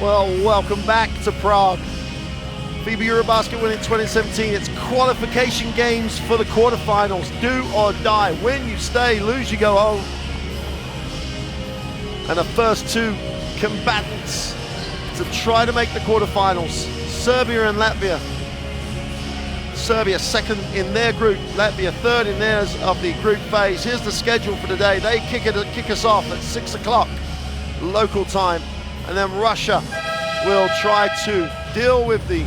Well, welcome back to Prague. FIBA EuroBasket Women 2017. It's qualification games for the quarterfinals. Do or die. Win, you stay. Lose, you go home. And the first two combatants to try to make the quarterfinals, Serbia and Latvia. Serbia second in their group, Latvia third in theirs of the group phase. Here's the schedule for today. They kick us off at 6 o'clock local time, and then Russia will try to deal with the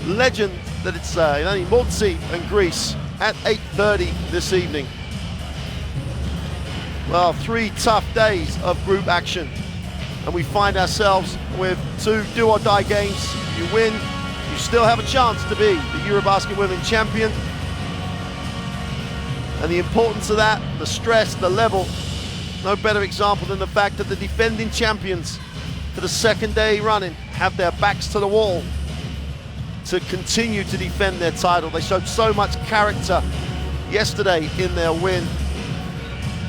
legend that it's Multi and Greece at 8:30 this evening. Well, 3 tough days of group action, and we find ourselves with 2 do-or-die games. You win, you still have a chance to be the EuroBasket Women champion. And the importance of that, the stress, the level, no better example than the fact that the defending champions for the second day running have their backs to the wall to continue to defend their title. They showed so much character yesterday in their win.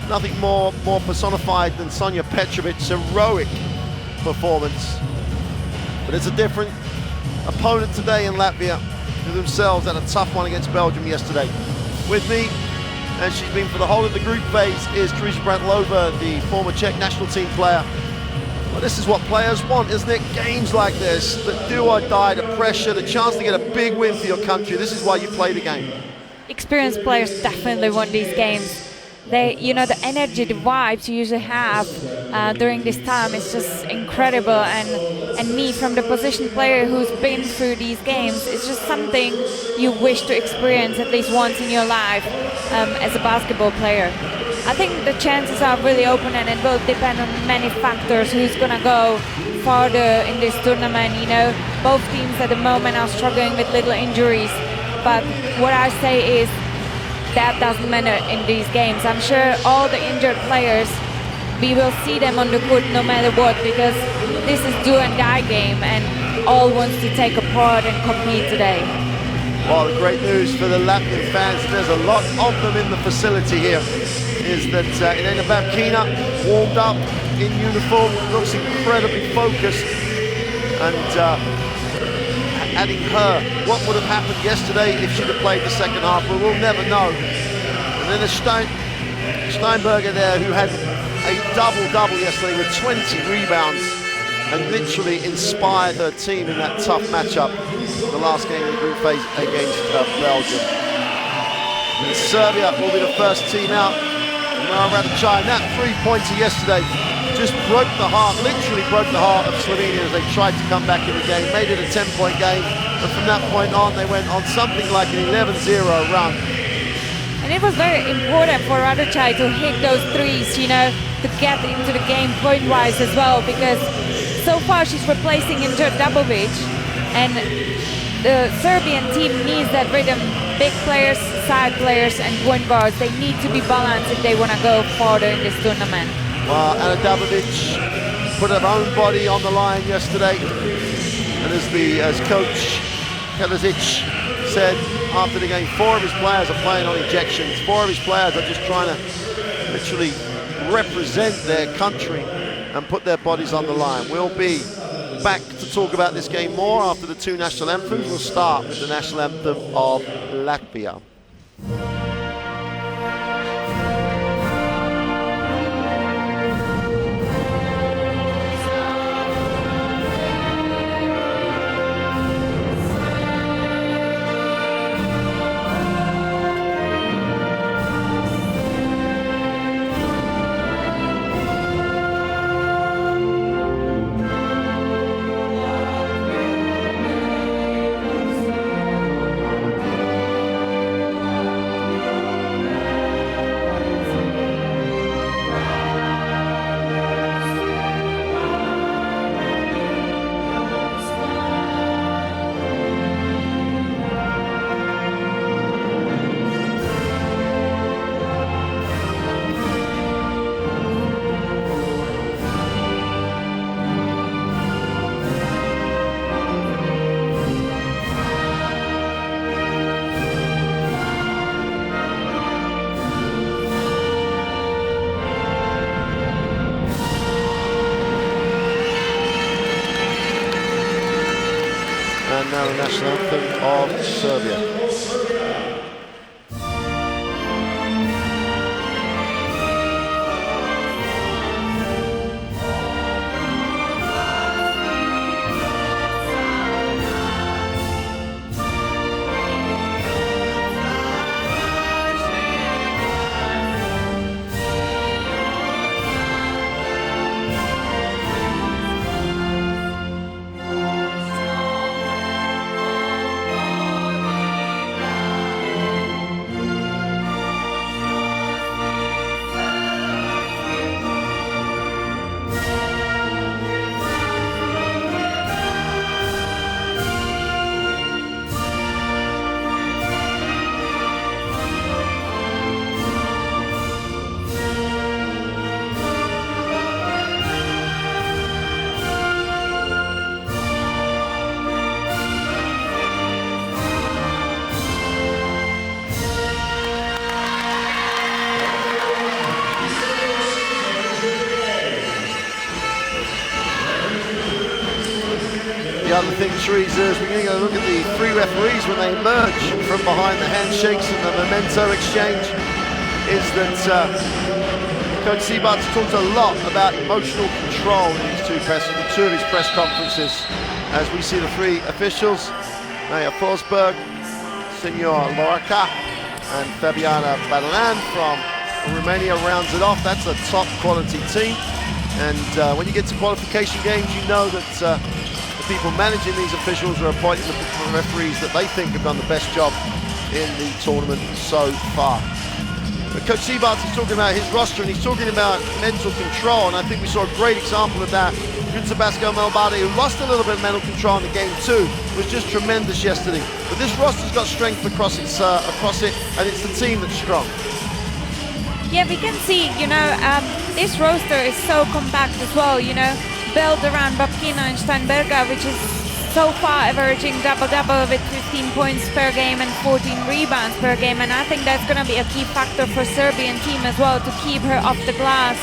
Nothing more personified than Sonja Petrovic's heroic performance. But it's a different opponent today in Latvia, who themselves had a tough one against Belgium yesterday. With me, and she's been for the whole of the group phase, is Teresa Brantlova, the former Czech national team player. Well, this is what players want, isn't it? Games like this, the do or die, the pressure, the chance to get a big win for your country. This is why you play the game. Experienced players definitely want these games. They, the energy, the vibes you usually have during this time is just incredible. And me, from the position player who's been through these games, it's just something you wish to experience at least once in your life as a basketball player. I think the chances are really open, and it will depend on many factors who's gonna go farther in this tournament. Both teams at the moment are struggling with little injuries, but what I say is that doesn't matter in these games. I'm sure all the injured players, we will see them on the court no matter what, because this is do and die game and all wants to take a part and compete today. Well, the great news for the Latvian fans, there's a lot of them in the facility here, is that Elena Babkina warmed up in uniform, looks incredibly focused, and adding her, what would have happened yesterday if she'd have played the second half, well, we'll never know. And then there's Steinberger there, who had a double-double yesterday with 20 rebounds and literally inspired her team in that tough matchup, the last game of the group phase against Belgium. And Serbia will be the first team out. And that three-pointer yesterday just broke the heart, literally broke the heart of Slovenia as they tried to come back in the game, made it a 10-point game, and from that point on they went on something like an 11-0 run. And it was very important for Radojaj to hit those threes, to get into the game point-wise as well, because so far she's replacing Injured Dabovic, and the Serbian team needs that rhythm. Big players, side players, and point guards, they need to be balanced if they want to go farther in this tournament. Well, Ana Dabovic put her own body on the line yesterday, and as coach Kelazic said after the game, 4 of his players are playing on injections. 4 of his players are just trying to literally represent their country and put their bodies on the line. We'll be back to talk about this game more after the 2 national anthems. We'll start with the national anthem of Latvia. national anthem of Serbia. The other thing, Teresa, is we're going to go look at the three referees when they emerge from behind the handshakes and the memento exchange, is that Coach Siebart's talked a lot about emotional control in these two of his press conferences. As we see the three officials, Maya Forsberg, Senor Lorica, and Fabiana Badalan from Romania rounds it off. That's a top quality team. And when you get to qualification games, you know that people managing these officials are appointing the referees that they think have done the best job in the tournament so far. But Coach Siebart is talking about his roster and he's talking about mental control, and I think we saw a great example of that. Good Tabasco Melbade, who lost a little bit of mental control in the game too, was just tremendous yesterday. But this roster's got strength across it, and it's the team that's strong. Yeah, we can see, this roster is so compact as well, built around Babkina and Steinberger, which is so far averaging double-double with 15 points per game and 14 rebounds per game, and I think that's going to be a key factor for Serbian team as well, to keep her off the glass,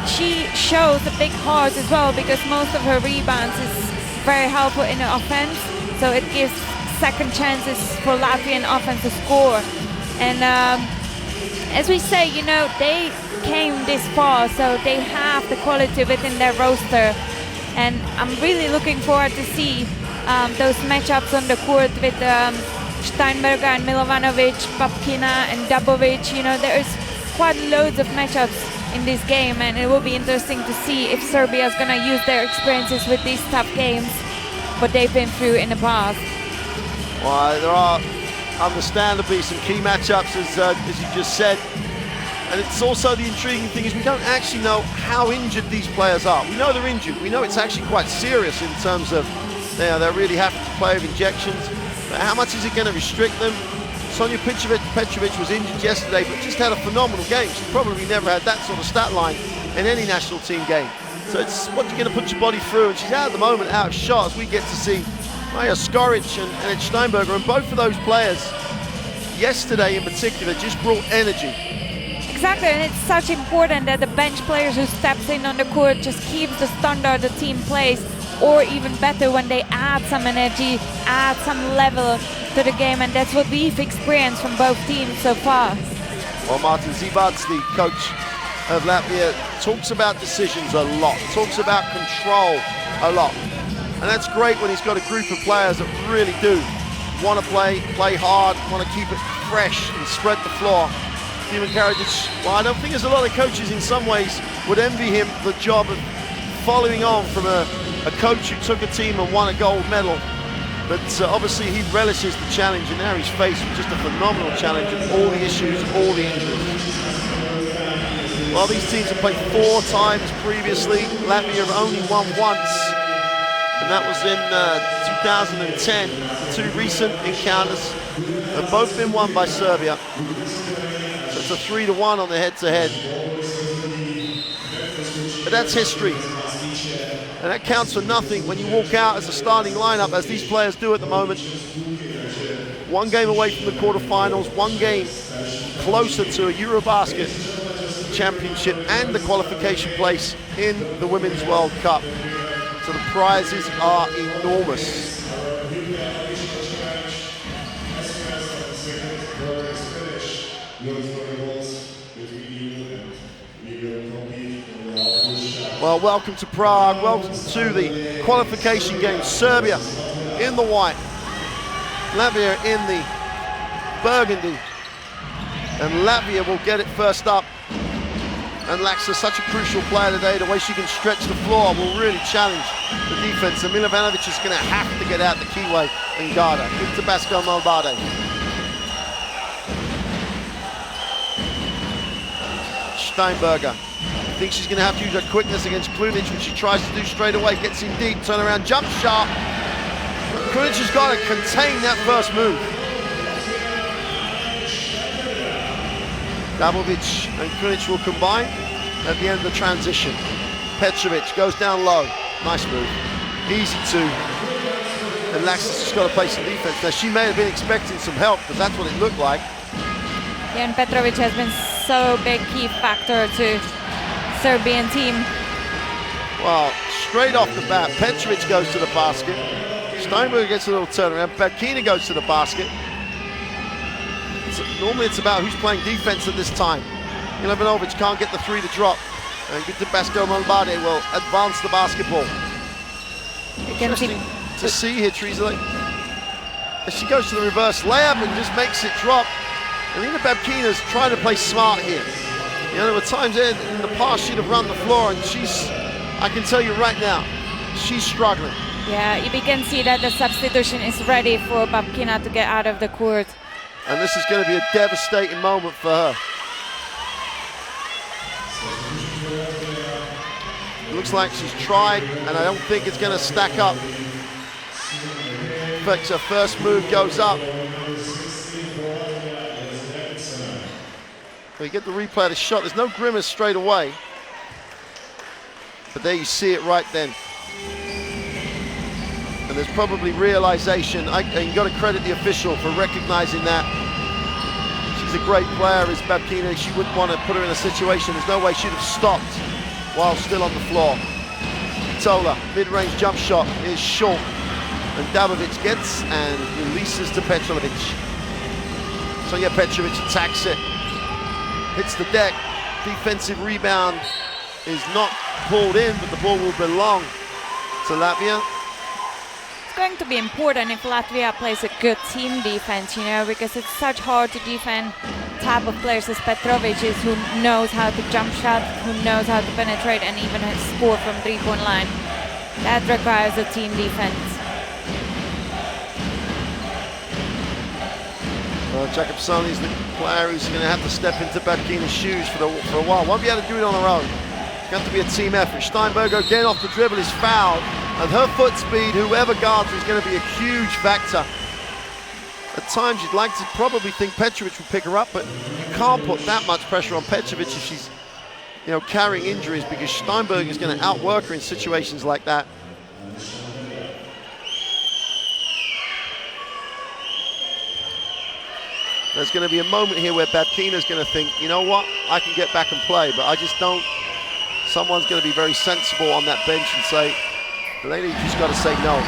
She shows a big heart as well, because most of her rebounds is very helpful in the offense, so it gives second chances for Latvian offense to score. And as we say, they came this far, so they have the quality within their roster, and I'm really looking forward to see those matchups on the court with Steinberger and Milovanovic, Babkina and Dabovic. There's quite loads of matchups in this game, and it will be interesting to see if Serbia is going to use their experiences with these tough games, what they've been through in the past. Well, there are understandably some key matchups, as you just said. And it's also the intriguing thing is we don't actually know how injured these players are. We know they're injured. We know it's actually quite serious in terms of they're really having to play with injections. But how much is it going to restrict them? Sonja Petrovic was injured yesterday, but just had a phenomenal game. She's probably never had that sort of stat line in any national team game. So it's what you're going to put your body through. And she's out at the moment, out of shot, as we get to see Maja Skoric and Steinberger. And both of those players, yesterday in particular, just brought energy. Exactly, and it's such important that the bench players who steps in on the court just keeps the standard the team plays, or even better when they add some energy, add some level to the game, and that's what we've experienced from both teams so far. Well, Martin Siebarts, the coach of Latvia, talks about decisions a lot, talks about control a lot. And that's great when he's got a group of players that really do want to play hard, want to keep it fresh and spread the floor. Steven Karadzic, well, I don't think there's a lot of coaches in some ways would envy him the job of following on from a coach who took a team and won a gold medal. But obviously he relishes the challenge, and now he's faced with just a phenomenal challenge of all the issues, all the injuries. Well, these teams have played 4 times previously. Latvia have only won once, and that was in 2010. The 2 recent encounters have both been won by Serbia. So it's a 3-1 on the head-to-head. But that's history. And that counts for nothing when you walk out as a starting lineup, as these players do at the moment. 1 game away from the quarterfinals, 1 game closer to a EuroBasket championship and the qualification place in the Women's World Cup. So the prizes are enormous. Well, welcome to Prague. Welcome to the qualification game. Serbia in the white, Latvia in the burgundy, and Latvia will get it first up. And Laxa, such a crucial player today, the way she can stretch the floor will really challenge the defense. And Milovanovic is going to have to get out the keyway and guard her. Give Tabasco Malbade. Steinberger. I think she's going to have to use her quickness against Klunic, which she tries to do straight away. Gets in deep, turn around, jump shot. Klunic has got to contain that first move. Dabovic and Klunic will combine at the end of the transition. Petrovic goes down low. Nice move. Easy two. And Lax's just got to play some defense. Now, she may have been expecting some help, because that's what it looked like. Yeah, and Petrovic has been so big key factor to Serbian team. Well, straight off the bat, Petrovic goes to the basket. Steinberger gets a little turnaround. Berkina goes to the basket. Normally it's about who's playing defense at this time. Milovanovic can't get the three to drop. And Tabasco Malbade will advance the basketball. Interesting to see here, Teresa. As she goes to the reverse layup and just makes it drop. And Lena Babkina's trying to play smart here. You know, there were times in the past she'd have run the floor, and I can tell you right now, she's struggling. Yeah, you can see that the substitution is ready for Babkina to get out of the court. And this is going to be a devastating moment for her. It looks like she's tried, and I don't think it's going to stack up. In fact, her first move goes up. We get the replay of the shot. There's no grimace straight away. But there you see it right then. And there's probably realization, and you've got to credit the official for recognizing that. She's a great player, is Babkina. She wouldn't want to put her in a situation. There's no way she'd have stopped while still on the floor. Tola, mid-range jump shot is short. And Dabovic gets and releases to Petrovic. Sonja Petrovic attacks it. Hits the deck. Defensive rebound is not pulled in, but the ball will belong to Latvia. Going to be important if Latvia plays a good team defense, you know, because it's such hard to defend type of players as Petrovic is, who knows how to jump shot, who knows how to penetrate and even score from three-point line. That requires a team defense. Well, Jakobsoni is the player who's going to have to step into Babkina's shoes for a while. Won't be able to do it on her own. It's going to have to be a team effort. Steinberger again off the dribble is fouled. And her foot speed, whoever guards her, is going to be a huge factor. At times you'd like to probably think Petrovic will pick her up, but you can't put that much pressure on Petrovic if she's, you know, carrying injuries, because Steinberger is going to outwork her in situations like that. There's going to be a moment here where Babkina's going to think, you know what, I can get back and play, but I just don't. Someone's going to be very sensible on that bench and say, the lady just got to say no.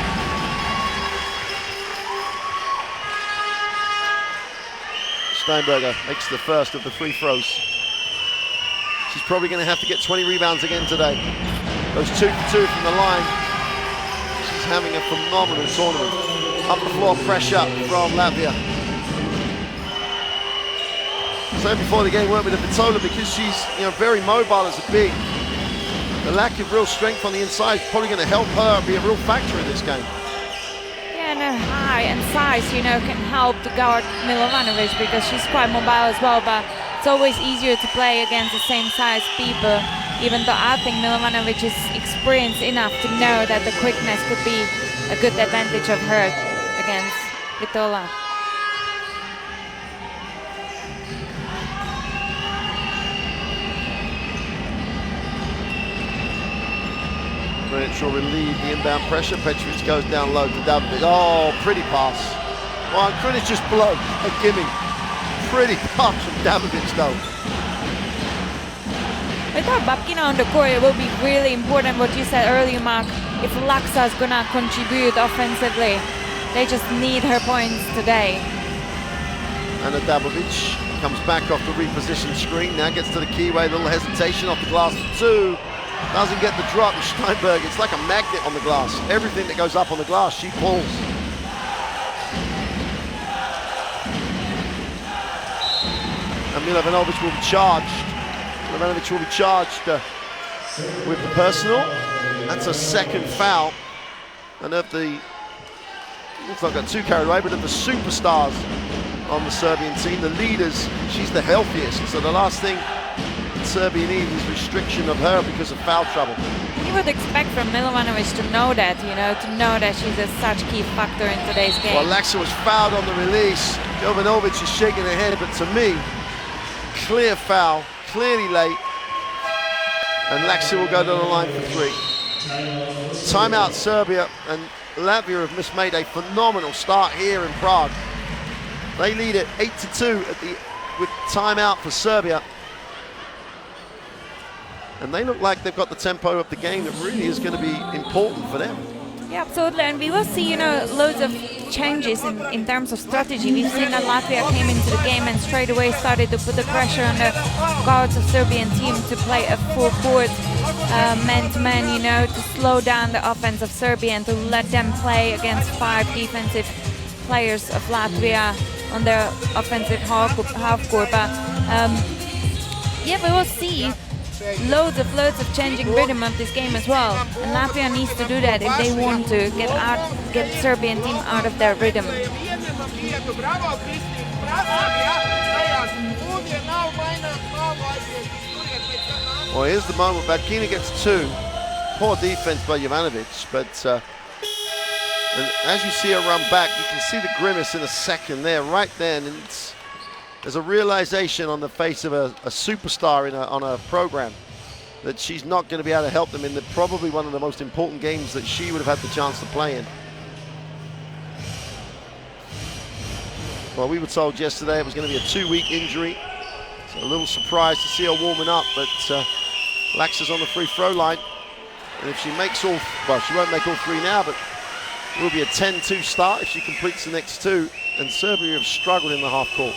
Steinberger makes the first of the free throws. She's probably going to have to get 20 rebounds again today. Goes 2 for 2 from the line. She's having a phenomenal tournament. Up the floor pressure from Latvia. So before the game, weren't we, to Vitola, because she's, you know, very mobile as a big. The lack of real strength on the inside is probably going to help her be a real factor in this game. Yeah, and her height and size, you know, can help to guard Milovanovic, because she's quite mobile as well, but it's always easier to play against the same size people, even though I think Milovanovic is experienced enough to know that the quickness could be a good advantage of her against Vitola. Greenwich will relieve the inbound pressure. Petrovic goes down low to Dabovic. Oh, pretty pass. Well, Greenwich just blow a gimme. Pretty pass from Dabovic though. Without Babkina on the court, it will be really important what you said earlier, Mark. If Laxa is gonna contribute offensively, they just need her points today. And Dabovic Comes back off the repositioned screen, now gets to the keyway, little hesitation off the glass for two. Doesn't get the drop. Steinberg, it's like a magnet on the glass. Everything that goes up on the glass, she pulls. And Milovanovic will be charged. Milovanovic will be charged with the personal. That's a second foul. And of the, looks like I got too carried away, but of the superstars on the Serbian team, the leaders, she's the healthiest. So the last thing Serbia needs is restriction of her because of foul trouble. You would expect from Milovanovic to know that, to know that she's such key factor in today's game. Well, Laxa was fouled on the release. Jovanovic is shaking her head, but to me, clear foul, clearly late. And Laxa will go to the line for three. Timeout. Serbia and Latvia have made a phenomenal start here in Prague. They lead it 8-2 with timeout for Serbia. And they look like they've got the tempo of the game that really is going to be important for them. Yeah, absolutely. And we will see, loads of changes in terms of strategy. We've seen that Latvia came into the game and straight away started to put the pressure on the guards of Serbian team to play a full court man-to-man, to slow down the offense of Serbia and to let them play against 5 defensive players of Latvia on their offensive half court. But yeah, we will see loads of changing rhythm of this game as well, and Latvia needs to do that if they want to get Serbian team out of their rhythm. Well, here's the moment. Badkina gets 2. Poor defense by Jovanovic, but and as you see her run back, you can see the grimace in a second there, right then. And there's a realization on the face of a superstar on a program that she's not going to be able to help them in probably one of the most important games that she would have had the chance to play in. Well, we were told yesterday it was going to be a 2-week injury. So a little surprised to see her warming up, but Laxa's on the free throw line. And if she makes she won't make all 3 now, but it will be a 10-2 start if she completes the next 2. And Serbia have struggled in the half court.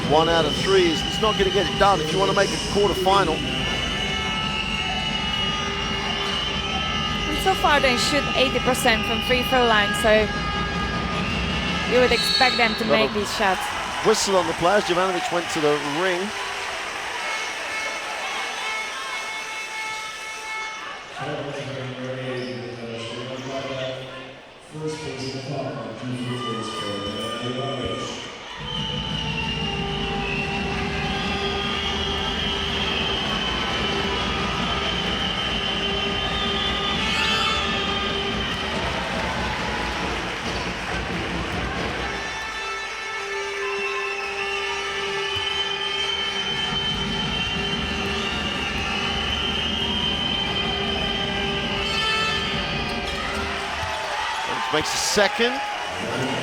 One out of 3 is not going to get it done if you want to make a quarter-final. And so far they shoot 80% from free throw line, so you would expect them to make these shots. Whistle on the players. Jovanovic went to the ring. Makes a second,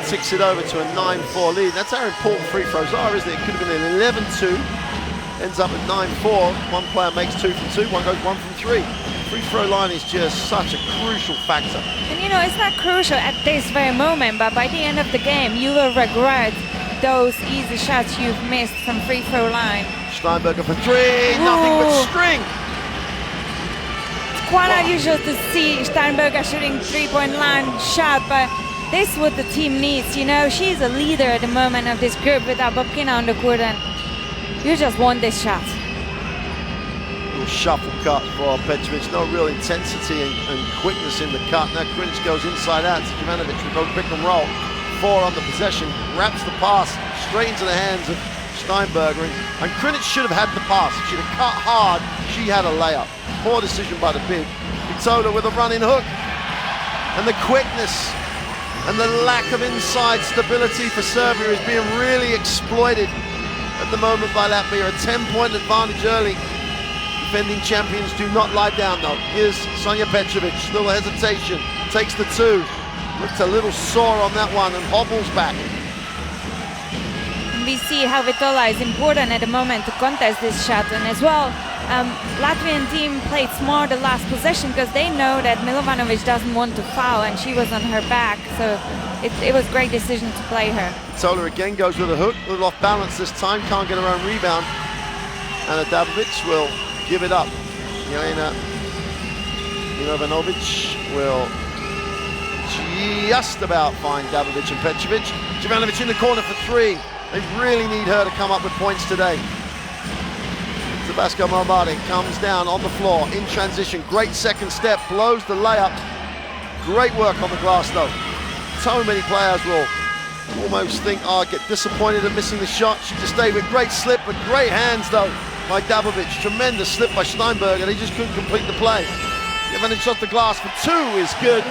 ticks it over to a 9-4 lead. That's how important free throws are, isn't it? It could have been an 11-2, ends up at 9-4. One player makes 2 from 2, one goes 1 from 3. Free throw line is just such a crucial factor. And it's not crucial at this very moment, but by the end of the game, you will regret those easy shots you've missed from free throw line. Steinberger for 3, nothing but string. Quite unusual to see Steinberger shooting 3-point line shot, but this is what the team needs. She's a leader at the moment of this group without Babkina on the court, and you just want this shot. Little shuffle cut for Petrovic, no real intensity and quickness in the cut. Now Krinic goes inside out to Jovanovic with no pick and roll. 4 on the possession, wraps the pass straight into the hands of Steinberger, and Krinic should have had the pass. If she'd have cut hard, she had a layup. Poor decision by the big. Vitola with a running hook. And the quickness and the lack of inside stability for Serbia is being really exploited at the moment by Latvia. A 10-point advantage early. Defending champions do not lie down though. Here's Sonja Petrovic, little hesitation, takes the 2. Looked a little sore on that one and hobbles back. We see how Vitola is important at the moment to contest this shot, and as well, Latvian team played smart the last possession because they know that Milovanovic doesn't want to foul, and she was on her back, so it was a great decision to play her. Vitola again goes with a hook, a little off balance this time, can't get her own rebound. And Adabovic will give it up. Jelena Milovanovic will just about find Dabovic and Petrovic. Jovanovic in the corner for three. They really need her to come up with points today. Tabasco Malbadi comes down on the floor in transition. Great second step, blows the layup. Great work on the glass though. So many players will almost think, oh, get disappointed at missing the shot. She just stayed with great slip, but great hands though by Dabovic. Tremendous slip by Steinberger. They just couldn't complete the play. Jovanovic shot the glass for two is good.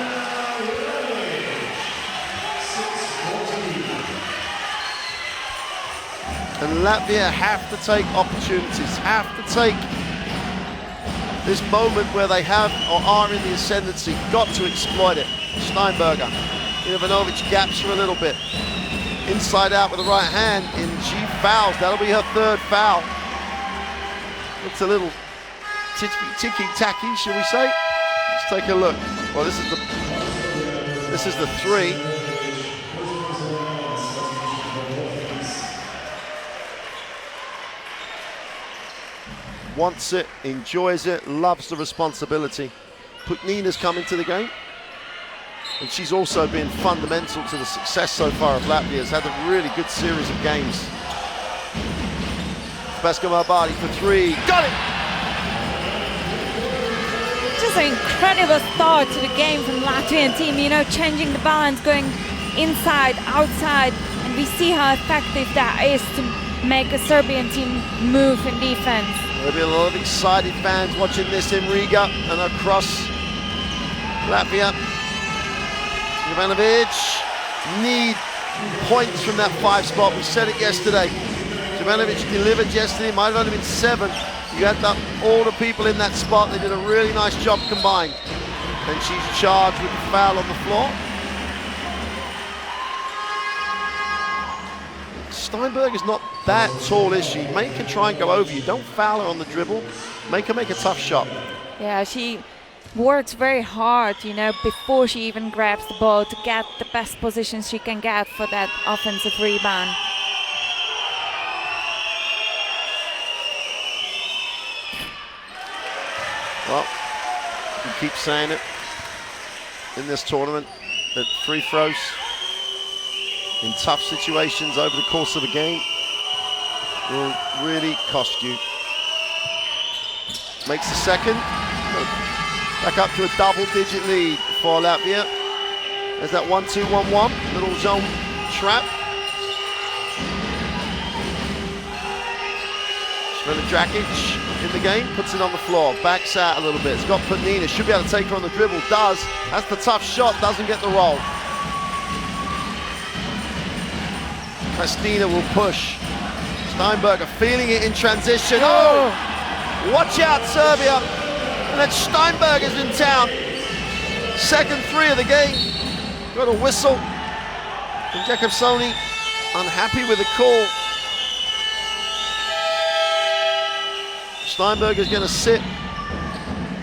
And Latvia have to take opportunities, have to take this moment where they have or are in the ascendancy, got to exploit it. Steinberger, Jovanovic gaps her a little bit. Inside out with the right hand, and she fouls. That'll be her third foul. Looks a little ticky-tacky, shall we say? Let's take a look. Well, this is the three. Wants it, enjoys it, loves the responsibility. Putnina's come into the game, and she's also been fundamental to the success so far of Latvia. Has had a really good series of games. Tabasco Malbadi for three, got it! Just an incredible start to the game from Latvian team, you know, changing the balance, going inside, outside, and we see how effective that is to make a Serbian team move in defense. There'll be a lot of excited fans watching this in Riga and across Latvia. Jovanovic need points from that 5 spot. We said it yesterday. Jovanovic delivered yesterday, might have only been 7. You had all the people in that spot. They did a really nice job combined. And she's charged with the foul on the floor. Steinberg is not that tall, is she? Make her try and go over you. Don't foul her on the dribble. Make her make a tough shot. Yeah, she works very hard, you know, before she even grabs the ball to get the best positions she can get for that offensive rebound. Well, you keep saying it in this tournament that free throws in tough situations over the course of a game will really cost you. Makes the second. Back up to a double-digit lead for Latvia. There's that 1-2-1-1, little zone trap. Dragic in the game, puts it on the floor, backs out a little bit. It's got Putnina, should be able to take her on the dribble, does. That's the tough shot, doesn't get the roll. Kristina will push. Steinberger feeling it in transition. Oh! Watch out, Serbia. And then Steinberger's in town. Second three of the game. Got a whistle. And Jakobsoni unhappy with the call. Steinberger's going to sit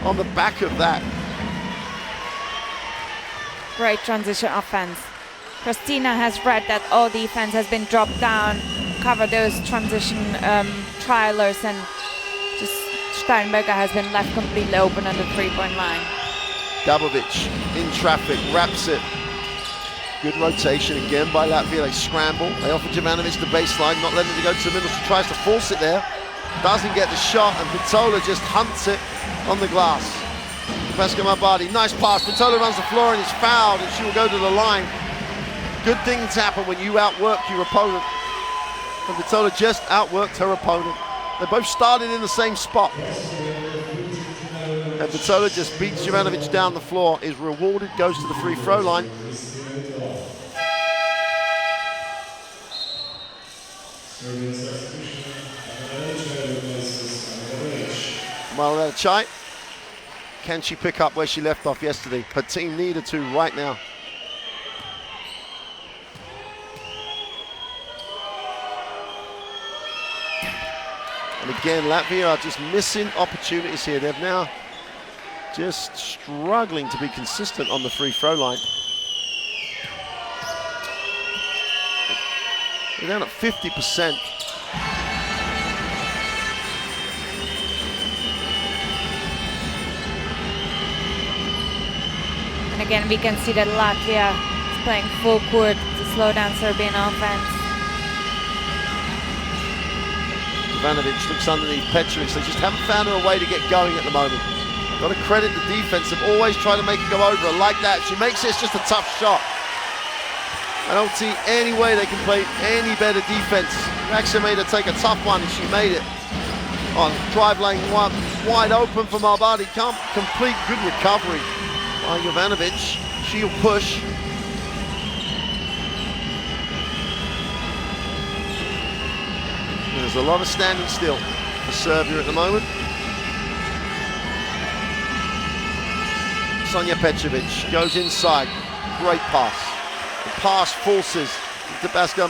on the back of that. Great transition offense. Kristina has read that all defense has been dropped down, cover those transition trialers, and just Steinberger has been left completely open on the three-point line. Dabovic in traffic, wraps it. Good rotation again by Latvia. They scramble. They offer Jovanovic the baseline, not letting it go to the middle. She tries to force it there. Doesn't get the shot, and Vitola just hunts it on the glass. Tabasco Malbadi, nice pass. Vitola runs the floor and is fouled, and she will go to the line. Good things happen when you outwork your opponent. And Vitola just outworked her opponent. They both started in the same spot. And Vitola just beats Jovanovic down the floor, is rewarded, goes to the free throw line. Malachai, can she pick up where she left off yesterday? Her team need her to right now. And again, Latvia are just missing opportunities here. They're now just struggling to be consistent on the free throw line. They're down at 50%. And again, we can see that Latvia is playing full court to slow down Serbian offense. Ivanovic looks underneath Petrovic. They just haven't found a way to get going at the moment. Got to credit the defense. They've always tried to make it go over her like that. She makes it, it's just a tough shot. I don't see any way they can play any better defense. Raxa made her take a tough one and she made it. On drive lane one, wide open for Malbadi. Complete good recovery by Jovanovic. She'll push. There's a lot of standing still for Serbia at the moment. Sonja Petrovic goes inside. Great pass. The pass forces Tabasco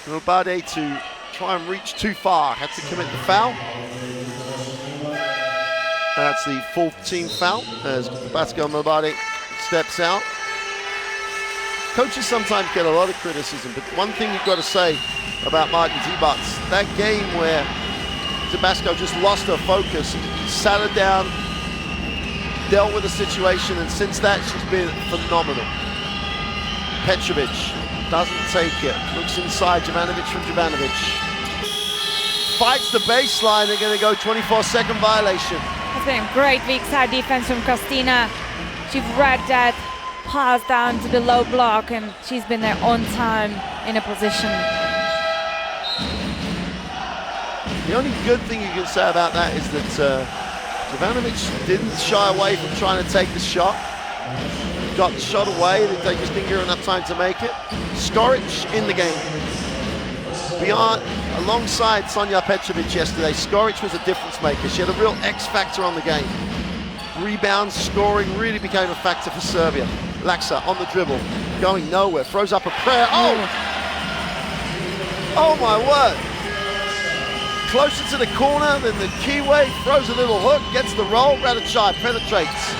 Malbadi to try and reach too far. Had to commit the foul. That's the 4th team foul as Tabasco Malbadi steps out. Coaches sometimes get a lot of criticism, but one thing you've got to say about Martin T-Buts, that game where Tabasco just lost her focus, sat her down, dealt with the situation, and since that she's been phenomenal. Petrovic doesn't take it, looks inside, Jovanovic from Jovanovic. Fights the baseline, they're going to go 24-second violation. It's been great weak side defense from Kostina. She read that pass down to the low block and she's been there on time in a position. The only good thing you can say about that is that Jovanovic didn't shy away from trying to take the shot. Got the shot away, they just didn't give her enough time to make it. Skoric in the game. Alongside Sonja Petrovic yesterday, Skoric was a difference maker. She had a real X factor on the game. Rebounds, scoring really became a factor for Serbia. Laxa on the dribble, going nowhere, throws up a prayer. Oh my word. Closer to the corner than the keyway, throws a little hook, gets the roll, Radachai penetrates.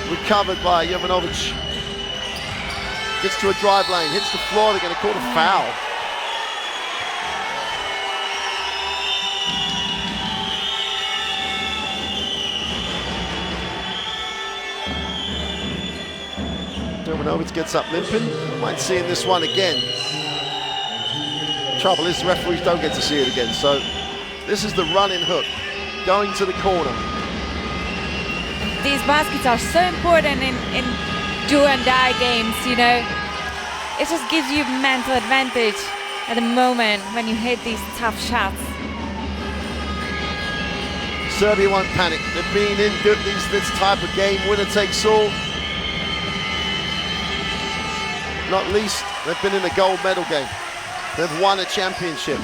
Recovered by Jovanovic. Gets to a drive lane, hits the floor, they're going to call a foul. Jovanovic gets up limping. Might see in this one again. Trouble is the referees don't get to see it again, so this is the running hook going to the corner. These baskets are so important in do and die games, you know. It just gives you mental advantage at the moment when you hit these tough shots. Serbia won't panic. They've been in this type of game, winner takes all. Not least, they've been in a gold medal game. They've won a championship.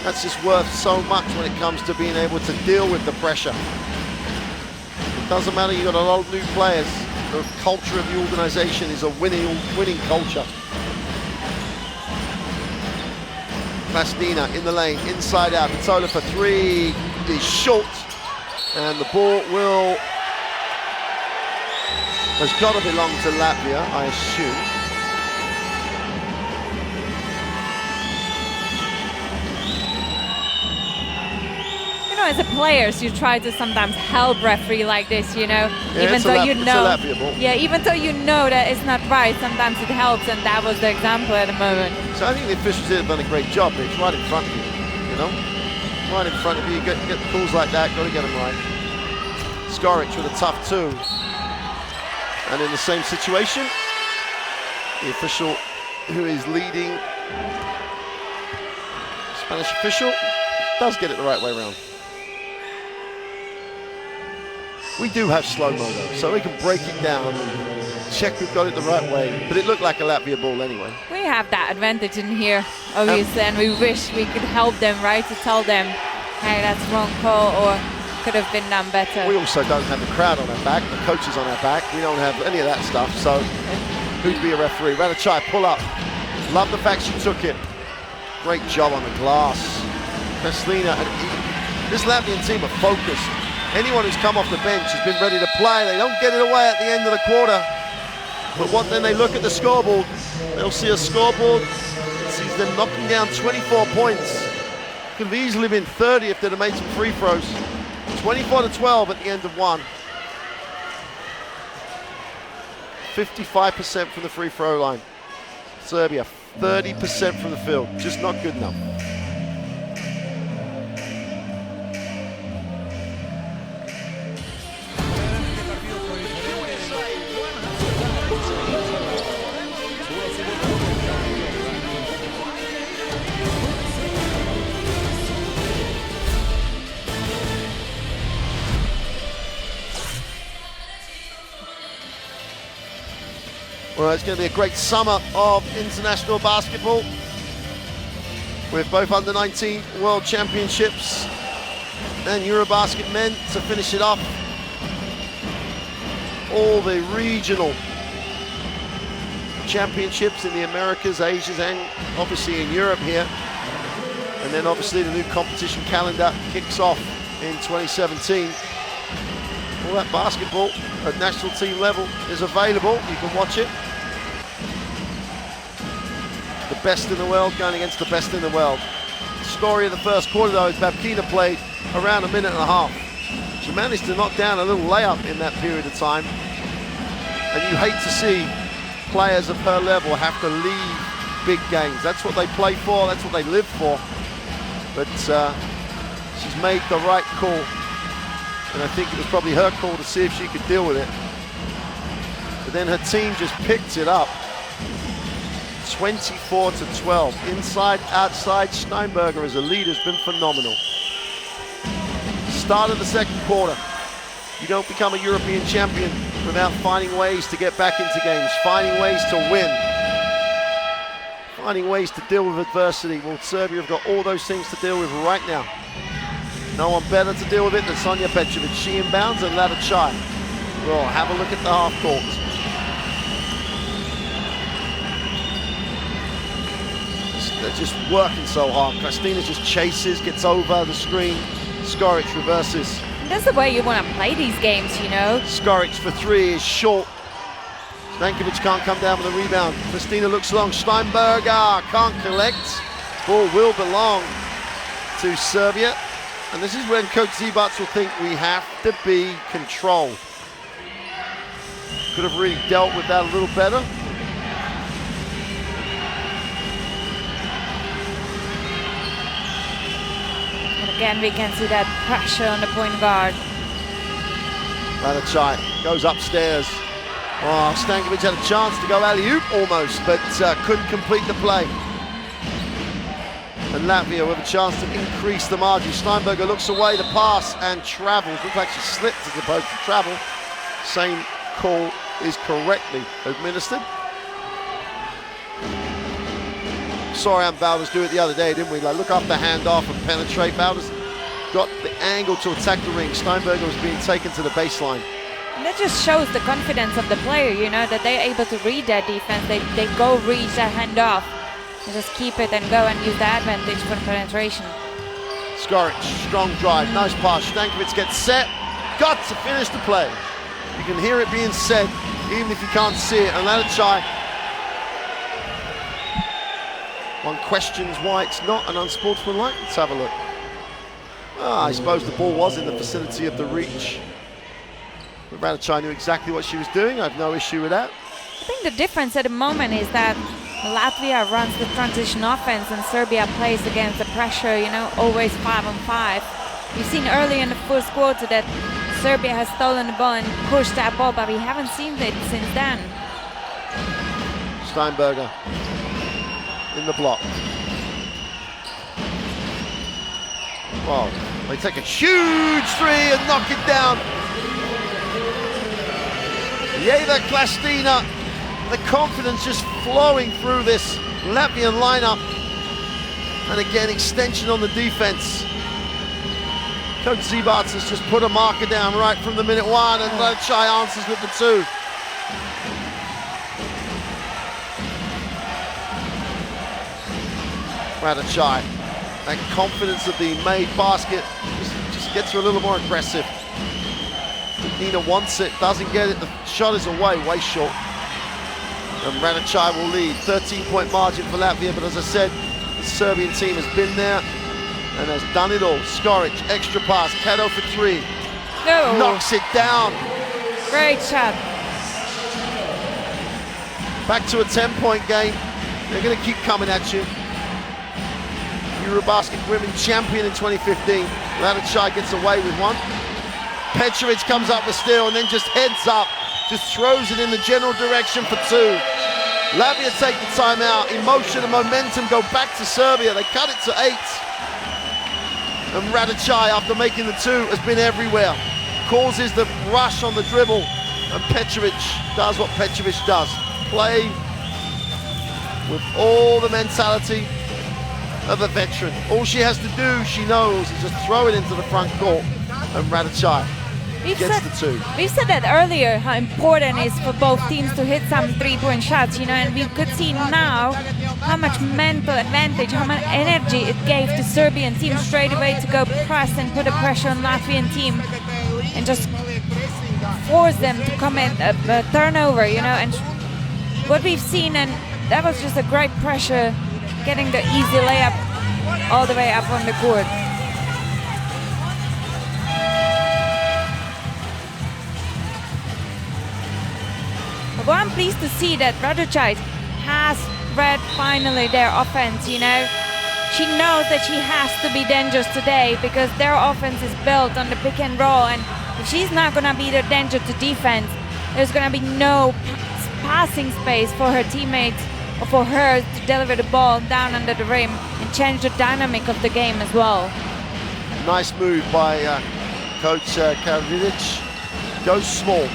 That's just worth so much when it comes to being able to deal with the pressure. It doesn't matter, you've got a lot of new players. The culture of the organization is a winning culture. Plastina in the lane, inside out. Matola for three is short. And the ball has got to belong to Latvia, I assume. As a players, you try to sometimes help referee like this, you know, yeah, even though you know, even though you know that it's not right, sometimes it helps, and that was the example at the moment. So I think the officials here have done a great job. It's right in front of you, you know, right in front of you. You get calls like that, got to get them right. Skoric with a tough two, and in the same situation, the official who is leading, Spanish official, does get it the right way around. We do have slow-mo though, so we can break it down and check we've got it the right way. But it looked like a Latvia ball anyway. We have that advantage in here, obviously, and we wish we could help them, right? To tell them, hey, that's wrong call, or could have been done better. We also don't have the crowd on our back, the coaches on our back. We don't have any of that stuff, so who'd be a referee? Radachai, pull up. Love the fact she took it. Great job on the glass. Kristina, and this Latvian team are focused. Anyone who's come off the bench has been ready to play. They don't get it away at the end of the quarter. But then they look at the scoreboard, they'll see a scoreboard that sees them knocking down 24 points. Could have easily been 30 if they'd have made some free throws. 24-12 at the end of one. 55% from the free throw line. Serbia, 30% from the field, just not good enough. Well, it's going to be a great summer of international basketball with both under-19 World Championships and EuroBasket men to finish it up. All the regional championships in the Americas, Asias, and obviously in Europe here. And then obviously the new competition calendar kicks off in 2017. All that basketball at national team level is available. You can watch it. The best in the world going against the best in the world. The story of the first quarter, though, is Babkina played around a minute and a half. She managed to knock down a little layup in that period of time. And you hate to see players of her level have to leave big games. That's what they play for, that's what they live for. But she's made the right call. And I think it was probably her call to see if she could deal with it. But then her team just picked it up. 24-12. Inside, outside, Steinberger as a leader has been phenomenal. Start of the second quarter. You don't become a European champion without finding ways to get back into games, finding ways to win, finding ways to deal with adversity. Well, Serbia have got all those things to deal with right now. No one better to deal with it than Sonja Petrovic. She inbounds and Lada Chai. Well, have a look at the half court. They're just working so hard. Kristina just chases, gets over the screen. Skoric reverses. That's the way you want to play these games, you know. Skoric for three is short. Stankovic can't come down with a rebound. Kristina looks long. Steinberger can't collect. Ball will belong to Serbia. And this is when Coach Zibac will think we have to be controlled. Could have really dealt with that a little better. And again, we can see that pressure on the point guard. Radachai goes upstairs. Oh, Stankovic had a chance to go alley-oop almost, but couldn't complete the play. And Latvia with a chance to increase the margin. Steinberger looks away, the pass, and travels. Looks like she slipped as opposed to travel. Same call is correctly administered. Saw Ann Bowders do it the other day, didn't we? Like, look up the handoff and penetrate. Bowders got the angle to attack the ring. Steinberger was being taken to the baseline. And that just shows the confidence of the player, you know, that they're able to read their defense. They go reach that handoff. And just keep it and go and use the advantage for penetration. Skoric, strong drive, nice pass. Stankovic gets set, got to finish the play. You can hear it being said, even if you can't see it. And Ladachai. One questions why it's not an unsportsmanlike. Let's have a look. I suppose the ball was in the vicinity of the reach. But Radachai knew exactly what she was doing. I have no issue with that. I think the difference at the moment is that Latvia runs the transition offense and Serbia plays against the pressure, you know, always 5-on-5. We've seen early in the first quarter that Serbia has stolen the ball and pushed that ball, but we haven't seen it since then. Steinberger in the block. Well, they take a huge three and knock it down. Jeva Klastina. The confidence just flowing through this Latvian lineup. And again, extension on the defense. Coach Zibac has just put a marker down right from the minute one, and Ladachai answers with the two. Ladachai that confidence of the made basket just gets her a little more aggressive. Nina wants it, doesn't get it. The shot is away, way short. And Radicaj will lead. 13-point margin for Latvia, but as I said, the Serbian team has been there and has done it all. Skoric, extra pass, Kato for three. No. Knocks it down. Great shot. Back to a 10-point game. They're going to keep coming at you. EuroBasket Women champion in 2015. Radicaj gets away with one. Petrovic comes up with steal and then just heads up, just throws it in the general direction for two. Latvia take the timeout. Emotion and momentum go back to Serbia. They cut it to 8. And Radicaj, after making the two, has been everywhere. Causes the rush on the dribble. And Petrovic does what Petrovic does. Play with all the mentality of a veteran. All she has to do, she knows, is just throw it into the front court. And Radicaj gets the two. We've said that earlier, how important it is for both teams to hit some three-point shots, you know, and we could see now how much mental advantage, how much energy it gave the Serbian team straight away to go press and put a pressure on Latvian team and just force them to commit a turnover, you know, and what we've seen, and that was just a great pressure, getting the easy layup all the way up on the court. But I'm pleased to see that Radicaj has read finally their offense, you know. She knows that she has to be dangerous today because their offense is built on the pick and roll, and if she's not going to be the danger to defense, there's going to be no passing space for her teammates or for her to deliver the ball down under the rim and change the dynamic of the game as well. Nice move by Coach Karavidic. Goes small.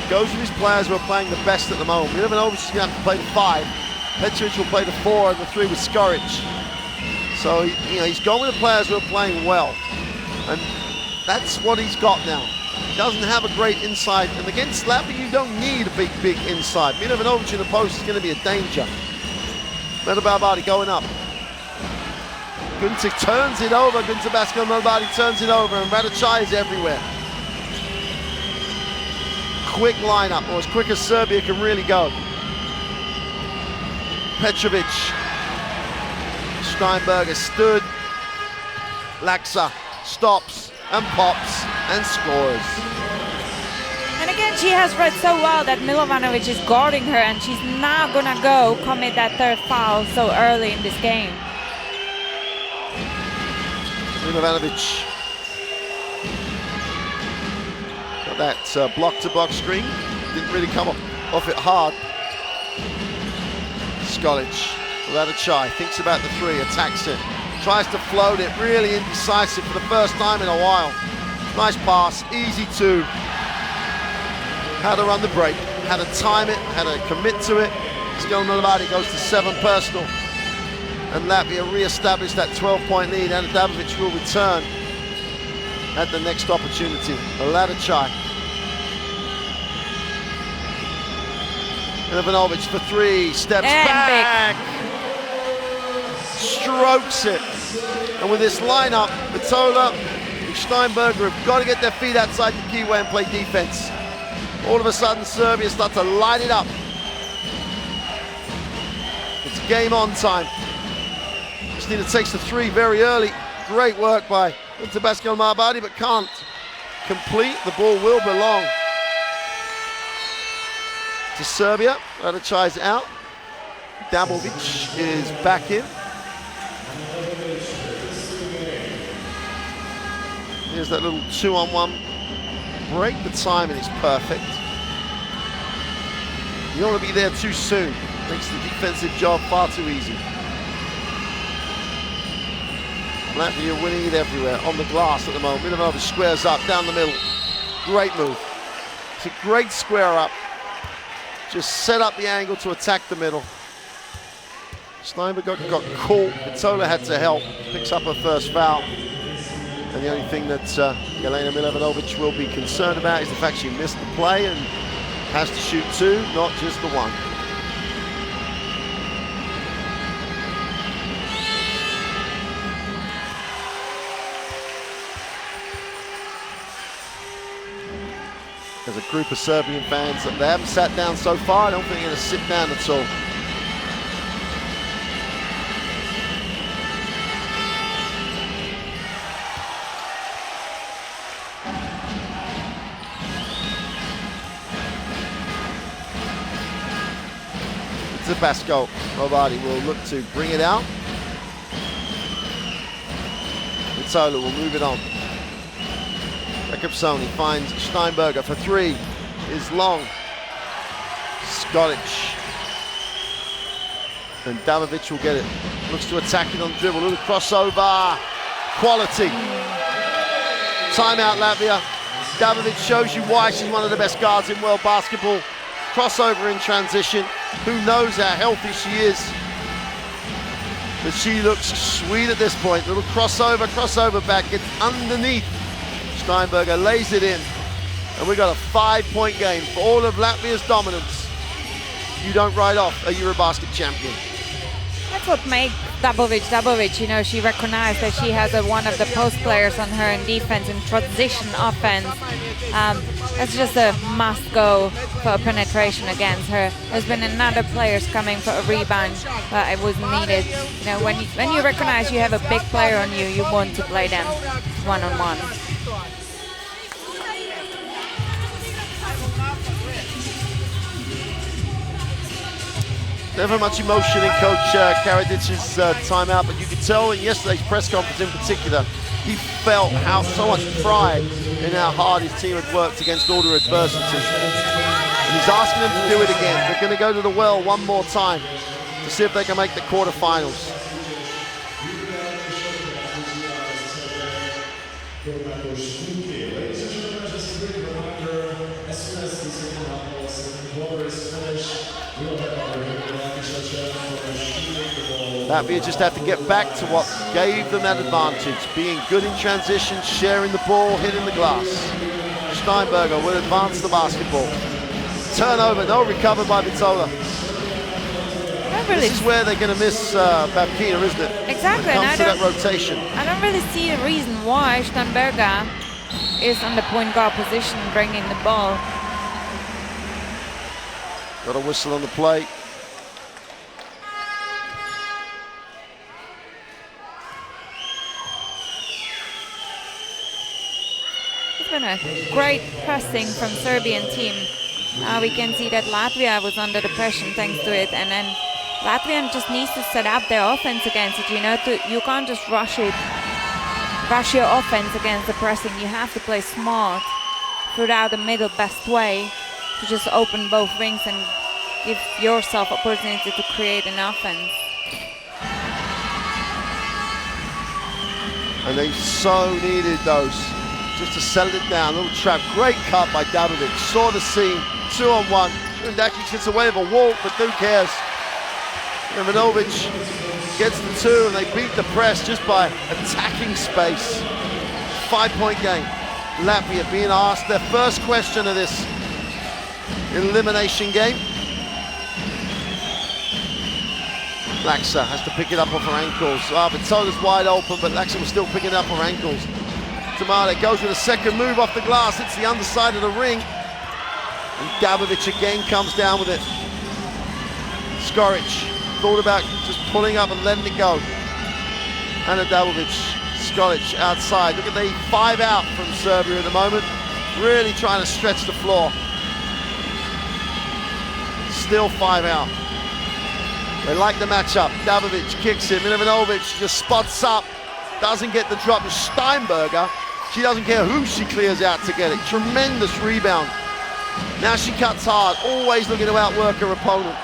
Goes with his players who are playing the best at the moment. Milivanovic is going to have to play the 5. Petrovic will play the 4 and the 3 with Skoric. So he's gone with the players who are playing well. And that's what he's got now. He doesn't have a great inside. And against Latvia, you don't need a big inside. Milivanovic in the post is going to be a danger. Meta Barbati going up. Gunter turns it over. Gunter Barbati turns it over. And Radicaj is everywhere. Quick lineup, or as quick as Serbia can really go. Petrovic. Steinberger stood. Laksa stops and pops and scores. And again, she has read so well that Milovanovic is guarding her, and she's not gonna go commit that third foul so early in this game. Milovanovic. That block-to-box screen didn't really come off it hard. Skolic, Radicaj thinks about the 3, attacks it, tries to float it, really indecisive for the first time in a while. Nice pass, easy 2. How to run the break, how to time it, how to commit to it. Skol Milovanovic goes to 7 personal. And Latvia re-established that 12-point lead. And Dabovic will return at the next opportunity. Radicaj. Milivanovic for 3, steps and back, strokes it. And with this lineup, Vitola and Steinberger have got to get their feet outside the keyway and play defense. All of a sudden, Serbia start to light it up. It's game on time. Kristina takes the 3 very early. Great work by Tabasco Marbadi, but can't complete. The ball will belong to Serbia. Radicaj's out. Dabovic is back in. Here's that little 2-on-1 break. The timing is perfect. You don't want to be there too soon. Makes the defensive job far too easy. Latvia winning it everywhere, on the glass at the moment. Milivanovic squares up, down the middle. Great move. It's a great square up. Just set up the angle to attack the middle. Steinberg got caught. Vitola had to help. Picks up her first foul. And the only thing that Jelena Milivanovic will be concerned about is the fact she missed the play and has to shoot 2, not just the 1. There's a group of Serbian fans that they haven't sat down so far. I don't think they're going to sit down at all. Tabasco. Robati will look to bring it out. Mitsola will move it on. Rekapsoni finds Steinberger for three. Is long. Skolic. And Davovic will get it. Looks to attack it on dribble. Little crossover. Quality. Timeout Latvia. Davovic shows you why she's one of the best guards in world basketball. Crossover in transition. Who knows how healthy she is? But she looks sweet at this point. Little crossover back, gets underneath. Steinberger lays it in. And we got a 5-point game. For all of Latvia's dominance, you don't write off a EuroBasket champion. That's what made Davovic, you know, she recognized that she has one of the post players on her in defense and transition offense. That's just a must-go for penetration against her. There's been another players coming for a rebound, but it wasn't needed. You know, when you recognize you have a big player on you, you want to play them one-on-one. Never much emotion in Coach Karadic's timeout, but you could tell in yesterday's press conference in particular, he felt so much pride in how hard his team had worked against all the adversity. And he's asking them to do it again. They're going to go to the well one more time to see if they can make the quarterfinals. Latvia just have to get back to what gave them that advantage, being good in transition, sharing the ball, hitting the glass. Steinberger will advance the basketball. Turnover, no, recovered by Vitola. This is where they're going to miss Babkina, isn't it? Exactly. When it comes to that rotation. I don't really see a reason why Steinberger is on the point guard position bringing the ball. Got a whistle on the play. It's been a great pressing from Serbian team. We can see that Latvia was under the pressure thanks to it, and then Latvia just needs to set up their offense against it. You know, you can't just rush your offense against the pressing. You have to play smart throughout the middle best way to just open both wings and give yourself opportunity to create an offense. And they so needed those, just to settle it down. Little trap, great cut by Davovic. Saw the seam, 2-on-1. And actually gets away with a walk, but who cares? Ivanovic gets the two, and they beat the press just by attacking space. 5-point game. Latvia being asked their first question of this elimination game. Laxa has to pick it up off her ankles. Vitola's wide open, but Laxa was still picking it up her ankles. Tamale goes with a second move off the glass, hits the underside of the ring. And Davovic again comes down with it. Skoric thought about just pulling up and letting it go. Anna Davovic, Skoric outside. Look at the 5 out from Serbia at the moment. Really trying to stretch the floor. Still 5 out. They like the matchup. Davovic kicks him. Ivanovic just spots up. Doesn't get the drop. And Steinberger, she doesn't care who she clears out to get it. Tremendous rebound. Now she cuts hard, always looking to outwork her opponent.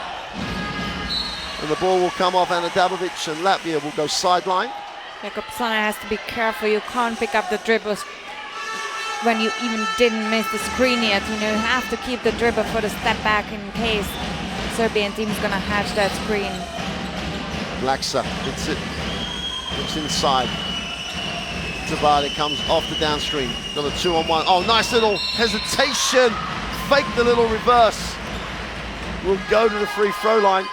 And the ball will come off Anna Davovic, and Latvia will go sideline. Jakobsona has to be careful. You can't pick up the dribbles when you even didn't miss the screen yet. You know, you have to keep the dribble for the step back in case Serbian team is going to hatch that screen. Laxa hits it, looks inside. Tavade comes off the downstream. Got a 2-on-1. Oh, nice little hesitation. Fake the little reverse. Will go to the free throw line.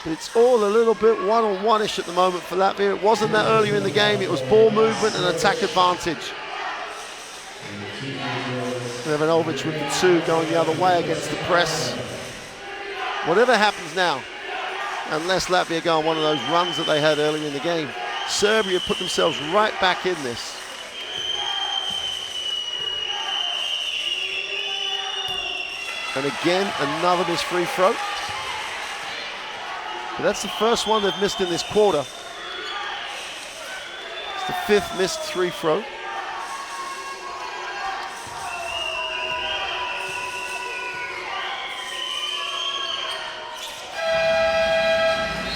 But it's all a little bit one-on-one-ish at the moment for Latvia. It wasn't that earlier in the game. It was ball movement and attack advantage. Milevanovic with the 2 going the other way against the press. Whatever happens now, unless Latvia go on one of those runs that they had earlier in the game, Serbia put themselves right back in this. And again, another missed free throw. But that's the first one they've missed in this quarter. It's the 5th missed free throw.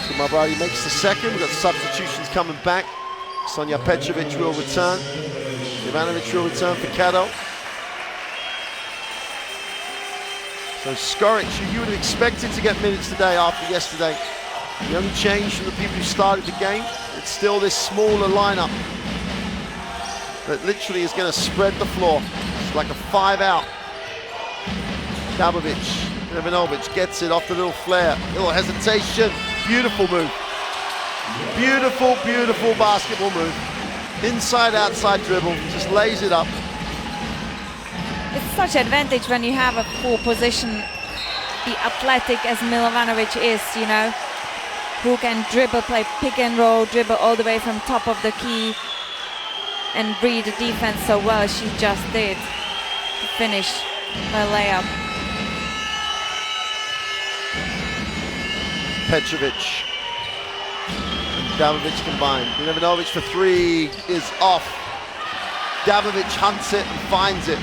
So Mabradi makes the 2nd. We've got substitutions coming back. Sonja Petrovic will return. Ivanovic will return for Kado. So Skoric, who you would have expected to get minutes today after yesterday. The only change from the people who started the game, it's still this smaller lineup that literally is going to spread the floor. It's like a 5-out. Dabovic, Ivanovic gets it off the little flare, little hesitation. Beautiful move. Beautiful, beautiful basketball move. Inside, outside dribble, just lays it up. It's such an advantage when you have a full position, be athletic as Milevanovic is, you know, who can dribble, play pick and roll, dribble all the way from top of the key and read the defense so well as she just did to finish her layup. Petrovic and Dabovic combined. Milevanovic for 3 is off. Dabovic hunts it and finds it.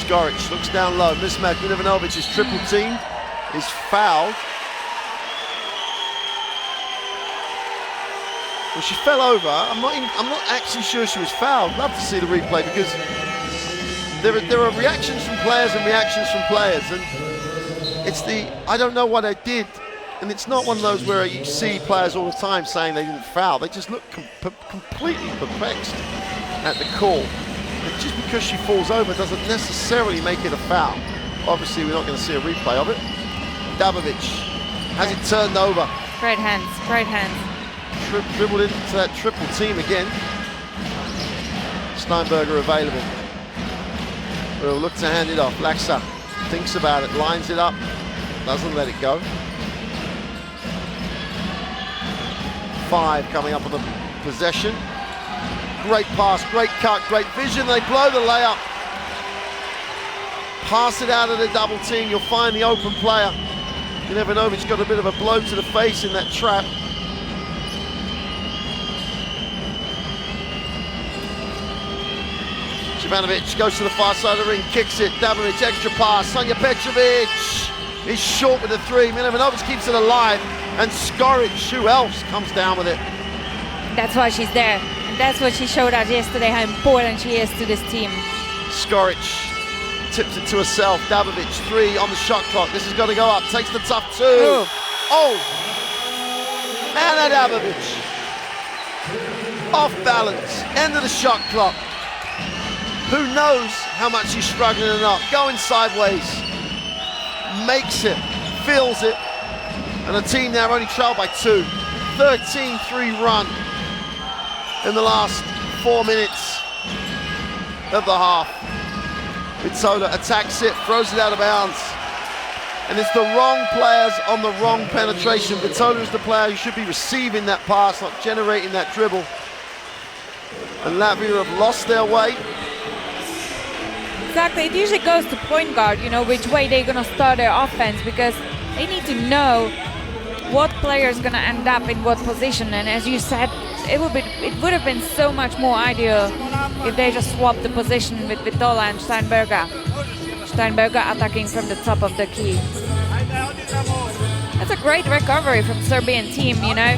Skoric looks down low, mismatch. Milevanovic is triple teamed, is fouled. Well, she fell over. I'm not actually sure she was fouled. Love to see the replay because there are reactions from players and reactions from players, and it's I don't know what I did, and it's not one of those where you see players all the time saying they didn't foul. They just look completely perplexed at the call. And just because she falls over doesn't necessarily make it a foul. Obviously, we're not going to see a replay of it. Dabovic has it turned over. Great hands, great hands. Dribbled into that triple team again. Steinberger available. Will look to hand it off. Laksa thinks about it, lines it up, doesn't let it go. 5 coming up on the possession. Great pass, great cut, great vision. They blow the layup. Pass it out of the double team. You'll find the open player. Ivanovic got a bit of a blow to the face in that trap. Ivanovic goes to the far side of the ring, kicks it. Dabovic, extra pass. Sonja Petrovic is short with the 3. Milevanovic keeps it alive. And Skoric, who else, comes down with it. That's why she's there. And that's what she showed us yesterday, how important she is to this team. Skoric tips it to herself. Dabovic, 3 on the shot clock. This has got to go up. Takes the tough 2. Ooh. Oh! Anna Dabovic. Off balance. End of the shot clock. Who knows how much she's struggling or not. Going sideways. Makes it. Feels it. And the team now only trailed by 2. 13-3 run in the last 4 minutes of the half. Vitola attacks it, throws it out of bounds. And it's the wrong players on the wrong penetration. Vitola is the player who should be receiving that pass, not generating that dribble. And Latvia have lost their way. Exactly, it usually goes to point guard, you know, which way they're going to start their offense, because they need to know what player is going to end up in what position. And as you said, it would have been so much more ideal if they just swapped the position with Vitola and Steinberger. Steinberger attacking from the top of the key. That's a great recovery from Serbian team, you know.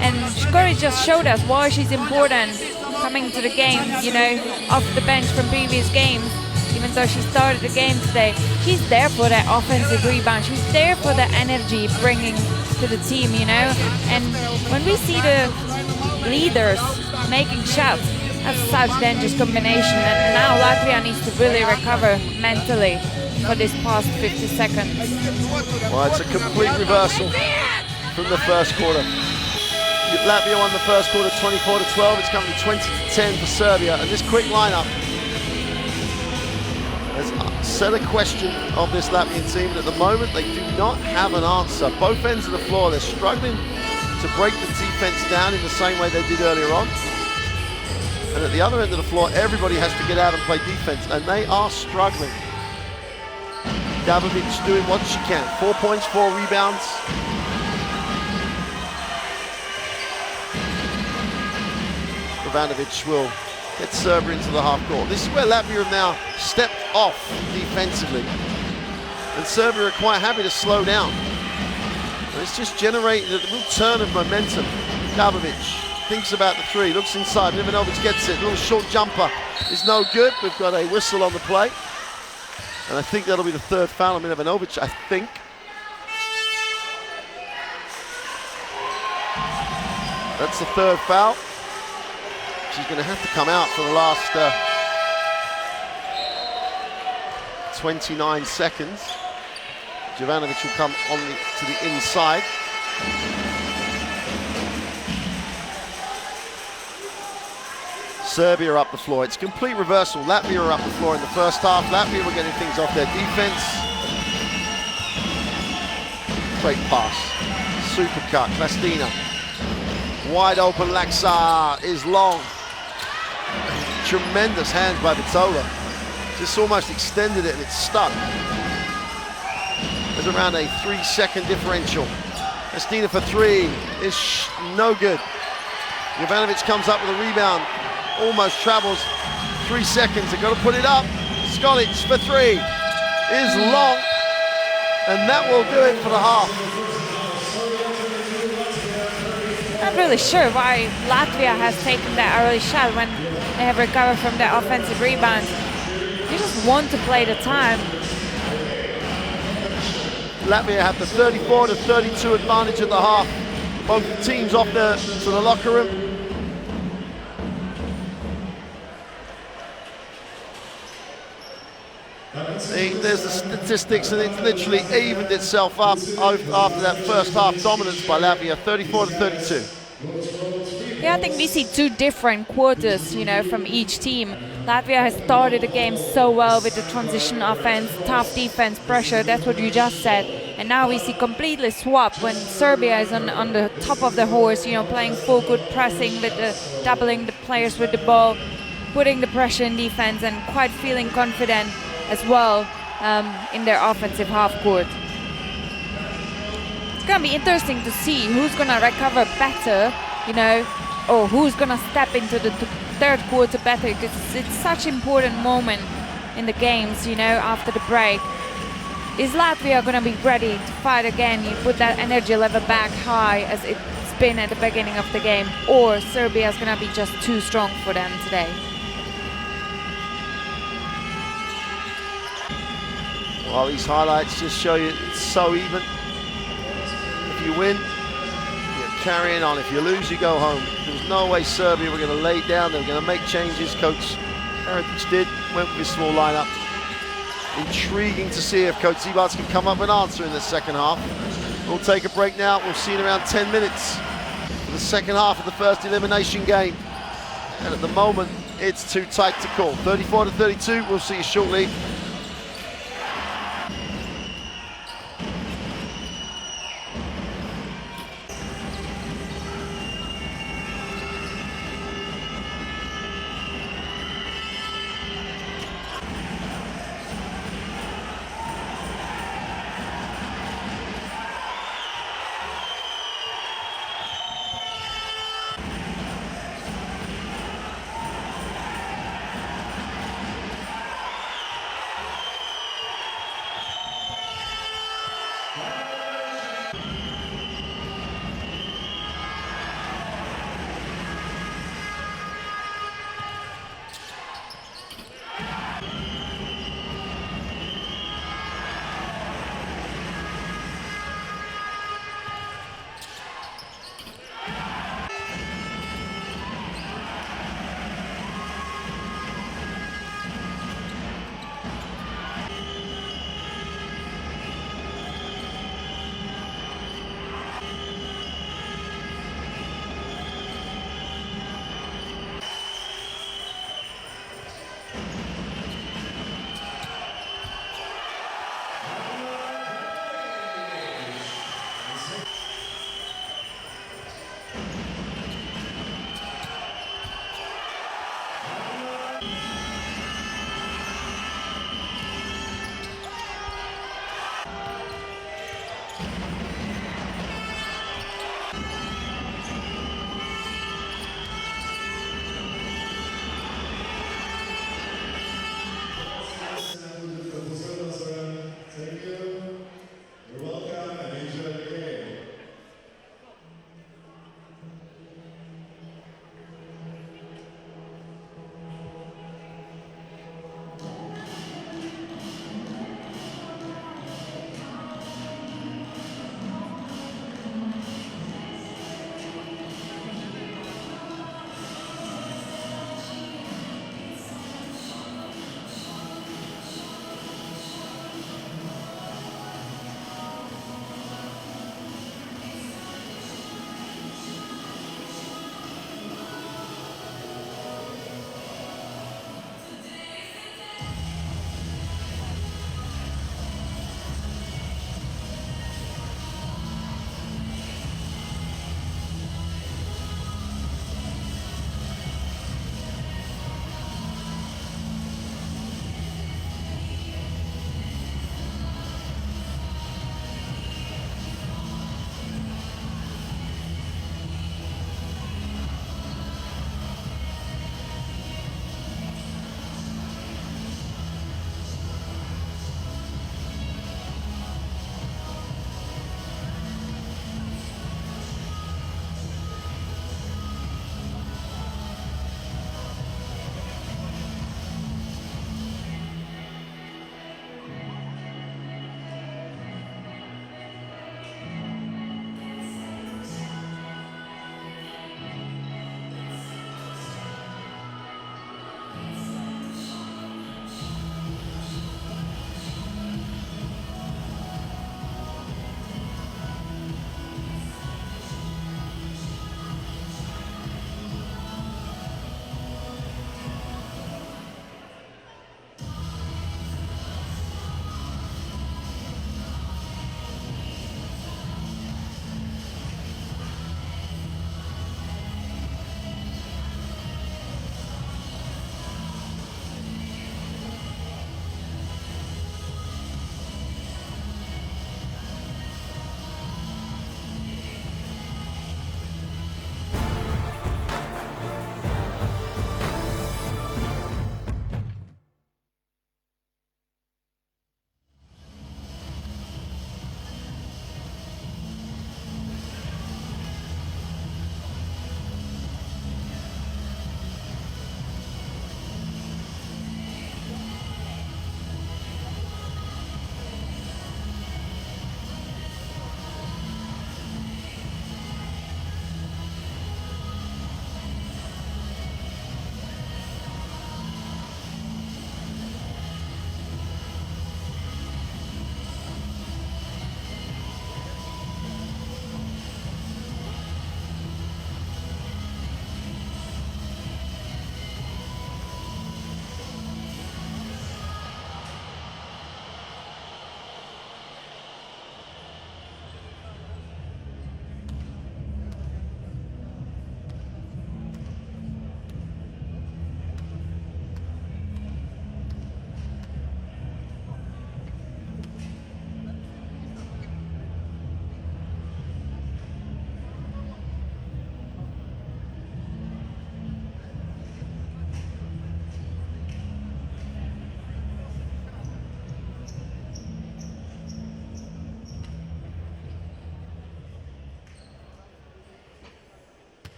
And Skoric just showed us why she's important coming to the game, you know, off the bench from previous games. Even though she started the game today, she's there for that offensive rebound. She's there for the energy bringing to the team, you know. And when we see the leaders making shots, that's such a dangerous combination. And now Latvia needs to really recover mentally for this past 50 seconds. Well, it's a complete reversal from the first quarter. Latvia won the first quarter 24-12. It's coming to 20-10 for Serbia. And this quick lineup has set a question of this Latvian team. And at the moment, they do not have an answer. Both ends of the floor, they're struggling to break the defense down in the same way they did earlier on. And at the other end of the floor, everybody has to get out and play defense. And they are struggling. Dabovic doing what she can. 4 points, 4 rebounds. Ivanovic will get Serbia into the half court. This is where Latvia have now stepped off defensively. And Serbia are quite happy to slow down. And it's just generated a real turn of momentum. Dabovic thinks about the three, looks inside, Ivanovic gets it. A little short jumper is no good. We've got a whistle on the play. And I think that'll be the third foul on Ivanovic, I think. That's the third foul. She's going to have to come out for the last 29 seconds. Jovanovic will come on to the inside. Serbia up the floor. It's a complete reversal. Latvia are up the floor in the first half. Latvia were getting things off their defense. Great pass. Super cut. Klastina. Wide open. Laxar is long. Tremendous hands by Vitola. Just almost extended it and it's stuck. There's around a 3-second differential. Kristina for three is no good. Jovanovic comes up with a rebound. Almost travels 3 seconds. They've got to put it up. Skolic for three is long. And that will do it for the half. Not really sure why Latvia has taken that early shot when they have recovered from their offensive rebounds. They just want to play the time. Latvia have the 34-32 advantage at the half. Both teams off to the locker room. There's the statistics, and it's literally evened itself up after that first half dominance by Latvia, 34-32. Yeah, I think we see two different quarters, you know, from each team. Latvia has started the game so well with the transition offense, tough defense, pressure, that's what you just said. And now we see completely swap when Serbia is on the top of the horse, you know, playing full court pressing with doubling the players with the ball, putting the pressure in defense and quite feeling confident as well in their offensive half court. It's going to be interesting to see who's going to recover better, you know, or who's going to step into the third quarter better, because it's such an important moment in the games, you know, after the break. Is Latvia going to be ready to fight again? You put that energy level back high as it's been at the beginning of the game, or Serbia is going to be just too strong for them today? Well, these highlights just show you it's so even. If you win, you're carrying on. If you lose, you go home. There's no way Serbia were going to lay down. They were going to make changes. Coach Heritage did, went with his small lineup. Intriguing to see if Coach Zibac can come up with an answer in the second half. We'll take a break now. We'll see in around 10 minutes for the second half of the first elimination game. And at the moment, it's too tight to call. 34-32. We'll see you shortly.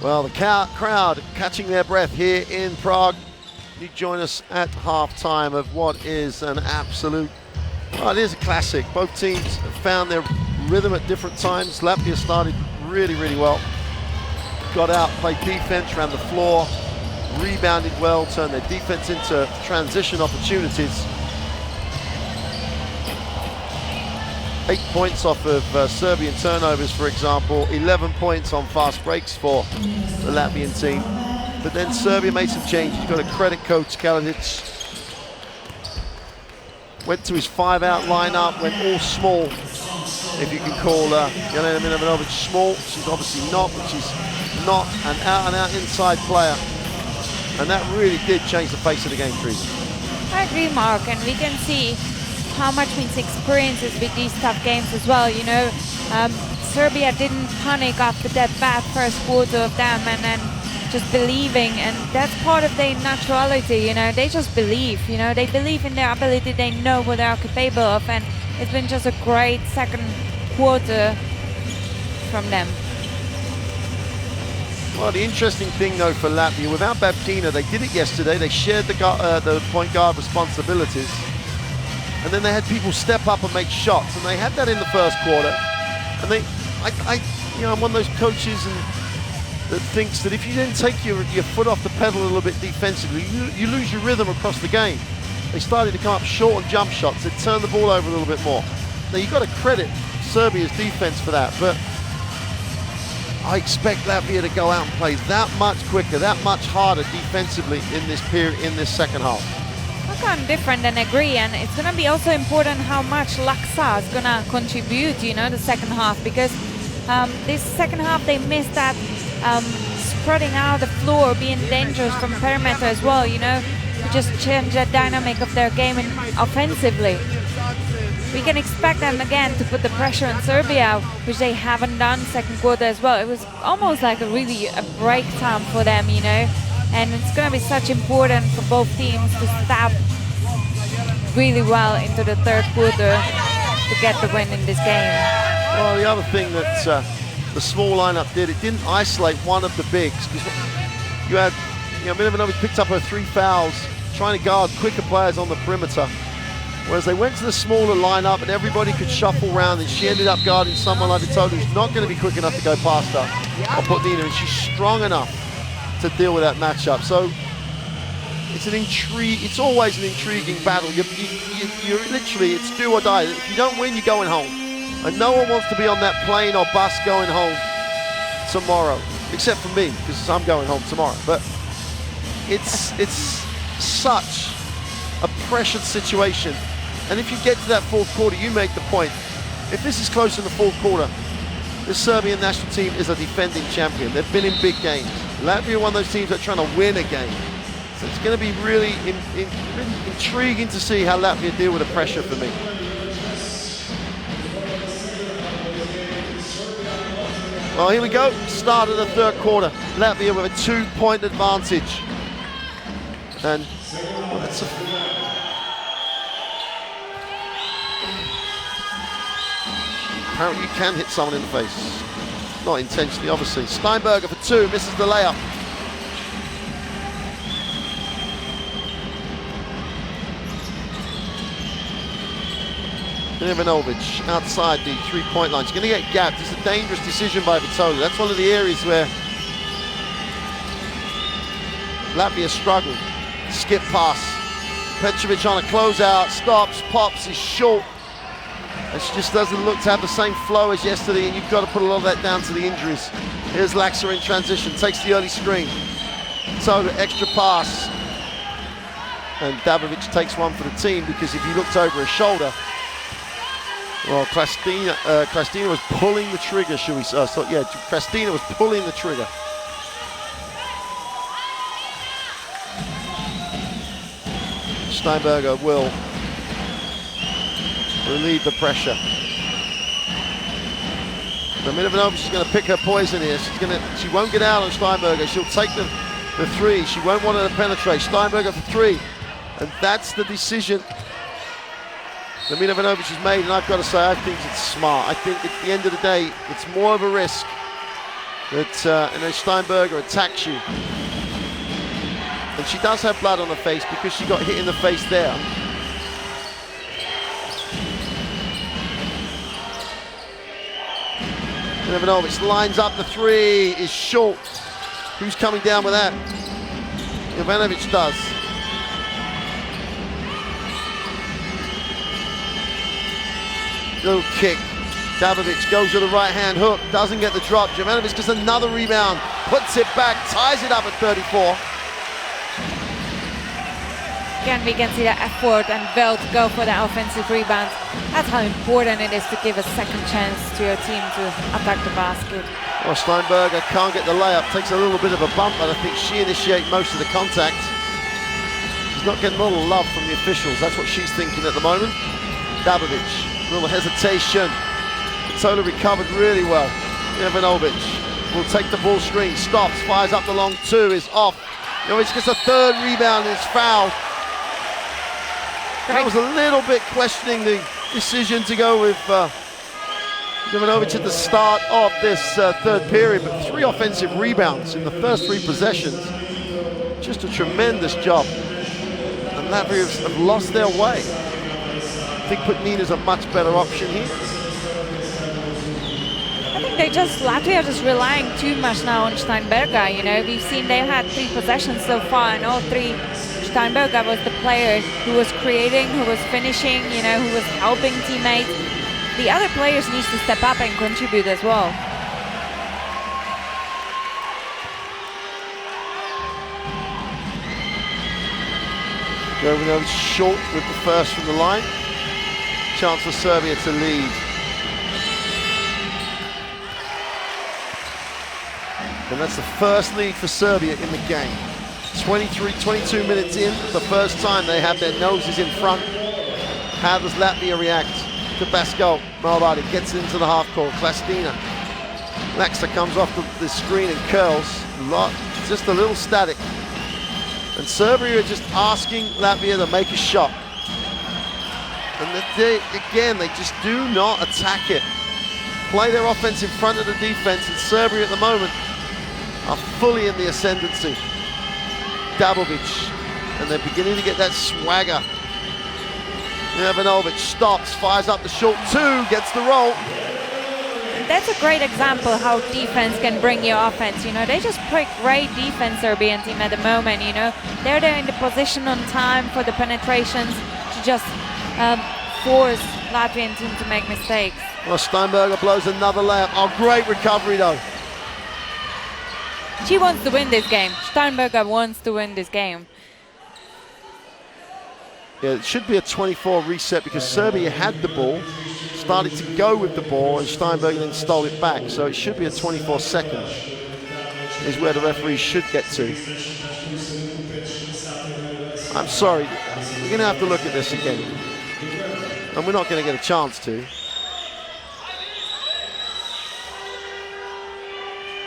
Well, the crowd catching their breath here in Prague. You join us at halftime of what is an absolute, well, it is a classic. Both teams have found their rhythm at different times. Latvia started really, really well. Got out, played defense, ran the floor, rebounded well, turned their defense into transition opportunities. 8 points off of Serbian turnovers, for example. 11 points on fast breaks for the Latvian team. But then Serbia made some changes. You've got to credit coach Kalinic. Went to his 5-out lineup, went all small, if you can call Jelena Milovanovic small. She's obviously not, but she's not an out-and-out inside player. And that really did change the face of the game, Teresa. I agree, Mark, and we can see how much means experiences with these tough games as well. You know, Serbia didn't panic after that bad first quarter of them, and then just believing, and that's part of their naturality. You know, they just believe. You know, they believe in their ability. They know what they are capable of, and it's been just a great second quarter from them. Well, the interesting thing, though, for Latvia, without Babkina, they did it yesterday. They shared the point guard responsibilities. And then they had people step up and make shots, and they had that in the first quarter. And I'm one of those coaches that thinks that if you didn't take your foot off the pedal a little bit defensively, you lose your rhythm across the game. They started to come up short on jump shots. They turned the ball over a little bit more. Now, you've got to credit Serbia's defense for that, but I expect Latvia to go out and play that much quicker, that much harder defensively in this period, in this second half. I can't different than agree, and it's going to be also important how much Laksa is going to contribute, you know, the second half, because this second half they missed that spreading out the floor, being dangerous from perimeter as well, you know, to just change the dynamic of their game offensively. We can expect them again to put the pressure on Serbia, which they haven't done second quarter as well. It was almost like a break time for them, you know. And it's going to be such important for both teams to step really well into the third quarter to get the win in this game. Well, the other thing that the small lineup did, it didn't isolate one of the bigs. You had, Milovanovic picked up her 3 fouls, trying to guard quicker players on the perimeter. Whereas they went to the smaller lineup and everybody could shuffle around, and she ended up guarding someone like Vitola who's not going to be quick enough to go past her or put Nina, and she's strong enough to deal with that matchup. So it's always an intriguing battle. You're literally, it's do or die. If you don't win, you're going home. And no one wants to be on that plane or bus going home tomorrow, except for me, because I'm going home tomorrow. But it's such a pressured situation. And if you get to that fourth quarter, you make the point. If this is close in the fourth quarter, the Serbian national team is a defending champion. They've been in big games. Latvia are one of those teams that are trying to win a game. So it's going to be really intriguing to see how Latvia deal with the pressure for me. Well, here we go. Start of the third quarter. Latvia with a 2-point advantage. And well, that's apparently you can hit someone in the face. Not intentionally, obviously. Steinberger for 2, misses the layup. Milovanovic outside the 3-point line. She's going to get gapped. It's a dangerous decision by Vitola. That's one of the areas where Latvia struggled. Skip pass. Petrovic on a closeout. Stops, pops, is short. And she just doesn't look to have the same flow as yesterday, and you've got to put a lot of that down to the injuries. Here's Laksa in transition, takes the early screen. So extra pass. And Dabovic takes one for the team, because if he looked over his shoulder, well, Krastina was pulling the trigger, shall we say? Yeah, Krastina was pulling the trigger. Steinberger will relieve the pressure. So Milovanovic is going to pick her poison here. She won't get out on Steinberger. She'll take the 3. She won't want her to penetrate. Steinberger for 3. And that's the decision that Milovanovic has made, and I've got to say, I think it's smart. I think at the end of the day, it's more of a risk that Steinberger attacks you. And she does have blood on her face because she got hit in the face there. Ivanovic lines up the three, is short. Who's coming down with that? Ivanovic does. Little kick. Dabovic goes to the right-hand hook, doesn't get the drop. Jovanovic gets another rebound, puts it back, ties it up at 34. Again, we can see the effort and will to go for the offensive rebounds. That's how important it is to give a second chance to your team to attack the basket. Well, Steinberger can't get the layup, takes a little bit of a bump, but I think she initiates most of the contact. She's not getting a lot of love from the officials, that's what she's thinking at the moment. Dabovic, a little hesitation. Tola recovered really well. Ivanovic will take the ball screen, stops, fires up the long two, is off. Ivanovic gets a third rebound and is fouled. I was a little bit questioning the decision to go with Ivanovic at the start of this third period, but 3 offensive rebounds in the first 3 possessions. Just a tremendous job. And Latvia have lost their way. I think Putnina's a much better option here. I think Latvia just relying too much now on Steinberger. You know, we've seen they've had 3 possessions so far, and all 3, Steinberger was the player who was creating, who was finishing, you know, who was helping teammates. The other players need to step up and contribute as well. Jovanovic short with the first from the line. Chance for Serbia to lead. And that's the first lead for Serbia in the game. 22 minutes in, the first time they have their noses in front. How does Latvia react? Tabasco, Malbadi gets into the half court. Klastina. Laxa comes off the screen and curls. Just a little static. And Serbia are just asking Latvia to make a shot. And they just do not attack it. Play their offense in front of the defense, and Serbia at the moment are fully in the ascendancy. Dabovic, and they're beginning to get that swagger. Ivanovic stops, fires up the short two, gets the roll. That's a great example how defense can bring you offense. You know, they just play great defense, Serbian team at the moment. You know, they're there in the position on time for the penetrations to just force Latvian team to make mistakes. Well, Steinberger blows another layup. Oh, great recovery though. She wants to win this game. Steinberger wants to win this game. Yeah, it should be a 24 reset because Serbia had the ball, started to go with the ball, and Steinberger then stole it back. So it should be a 24 second is where the referee should get to. I'm sorry, we're going to have to look at this again. And we're not going to get a chance to.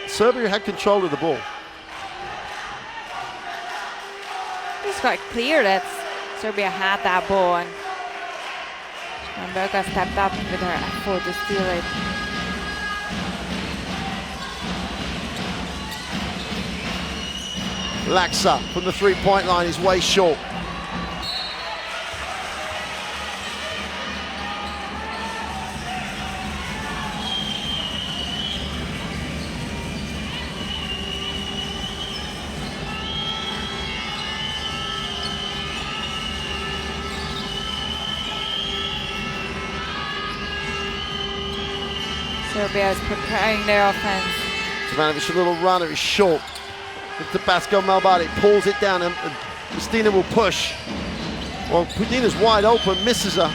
Serbia had control of the ball. It's quite clear that Serbia had that ball, and Steinberger stepped up with her effort to steal it. Laxa from the three-point line is way short. Serbia is preparing their offense. Jovanovic, a little runner, is short. With Tabasco, Malbadi pulls it down, and Kristina will push. Well, Putina's wide open, misses her.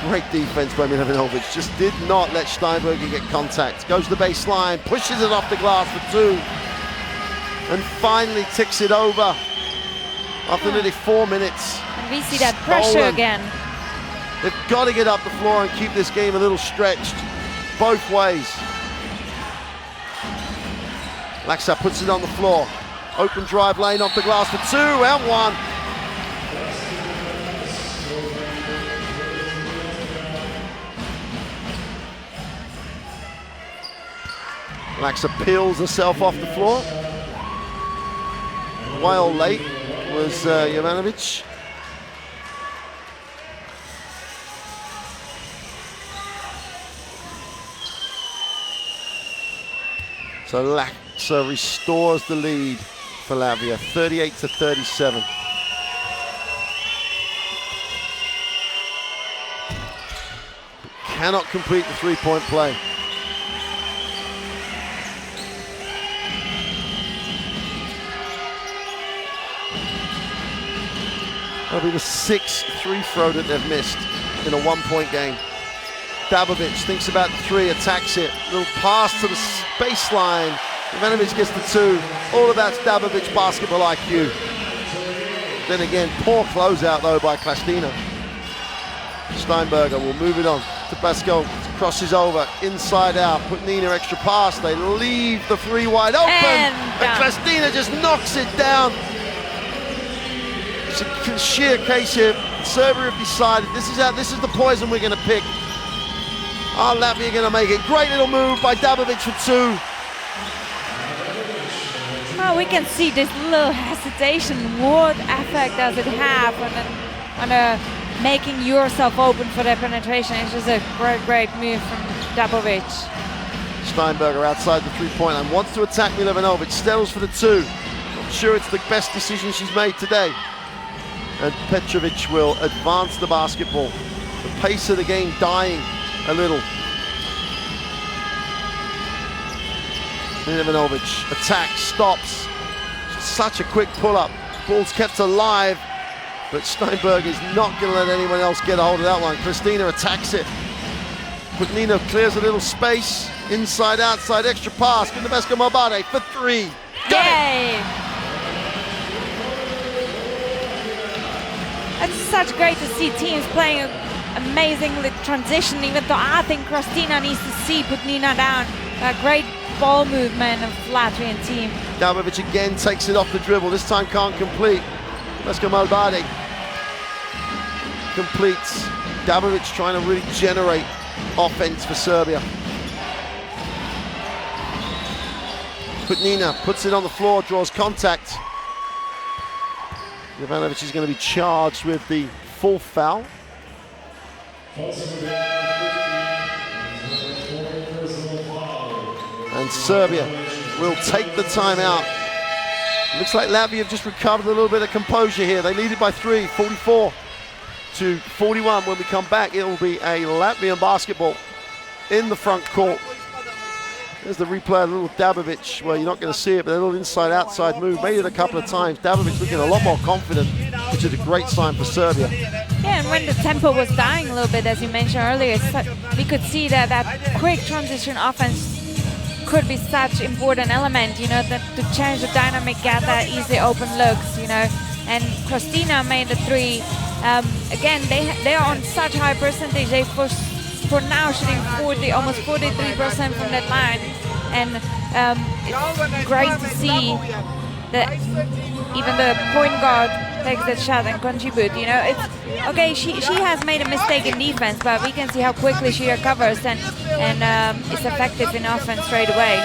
Great defense by Ivanovic. Just did not let Steinberger get contact. Goes to the baseline, pushes it off the glass for 2. And finally ticks it over after nearly 4 minutes. And we see that pressure again. They've got to get up the floor and keep this game a little stretched, both ways. Laxa puts it on the floor. Open drive lane off the glass for 2 and 1. Laxa peels herself off the floor. While late was Jovanovic. So Laxa restores the lead for Latvia, 38-37. Cannot complete the three-point play. That'll be the 6th free throw that they've missed in a one-point game. Dabovic thinks about the three, attacks it. Little pass to the baseline. Ivanovic gets the two. All about Dabovic basketball IQ. Then again, poor closeout though by Klastina. Steinberger will move it on to Pascal. Crosses over, inside out. Put Nina extra pass. They leave the three wide open. And Klastina just knocks it down. It's a sheer case here. Serbia have decided this is the poison we're going to pick. Are Latvia going to make it? Great little move by Dabovic for two. Well, we can see this little hesitation. What effect does it have on making yourself open for that penetration? It's just a great move from Dabovic. Steinberger outside the three-point line wants to attack Milivanovic. Settles for the two. Not sure it's the best decision she's made today. And Petrovic will advance the basketball. The pace of the game dying a little. Milivanovic attacks, stops. Such a quick pull-up. Ball's kept alive, but Steinberg is not going to let anyone else get a hold of that one. Kristina attacks it. Kutnina clears a little space. Inside, outside, extra pass. Gundabeska Mabade for three. Yay! It's such great to see teams playing amazingly transition, even though I think Kristina needs to see Kutnina down. A great ball movement of Latvian team. Dabovic again takes it off the dribble. This time can't complete. Gundabeska Mabade completes. Dabovic trying to really generate offense for Serbia. Kutnina puts it on the floor, draws contact. Jovanovic is going to be charged with the full foul. And Serbia will take the timeout. Looks like Latvia have just recovered a little bit of composure here. They lead it by 3, 44-41. When we come back, it will be a Latvian basketball in the front court. There's the replay of little Dabovic, where you're not going to see it, but a little inside-outside move. Made it a couple of times. Dabovic looking a lot more confident, which is a great sign for Serbia. Yeah, and when the tempo was dying a little bit, as you mentioned earlier, we could see that quick transition offense could be such important element, you know, that to change the dynamic, get that easy open looks, you know. And Kristina made the three. Again, they are on such high percentage. They for now shooting almost 43% from that line, and it's great to see that even the point guard takes that shot and contribute. You know, it's okay. She has made a mistake in defense, but we can see how quickly she recovers and is effective in offense straight away.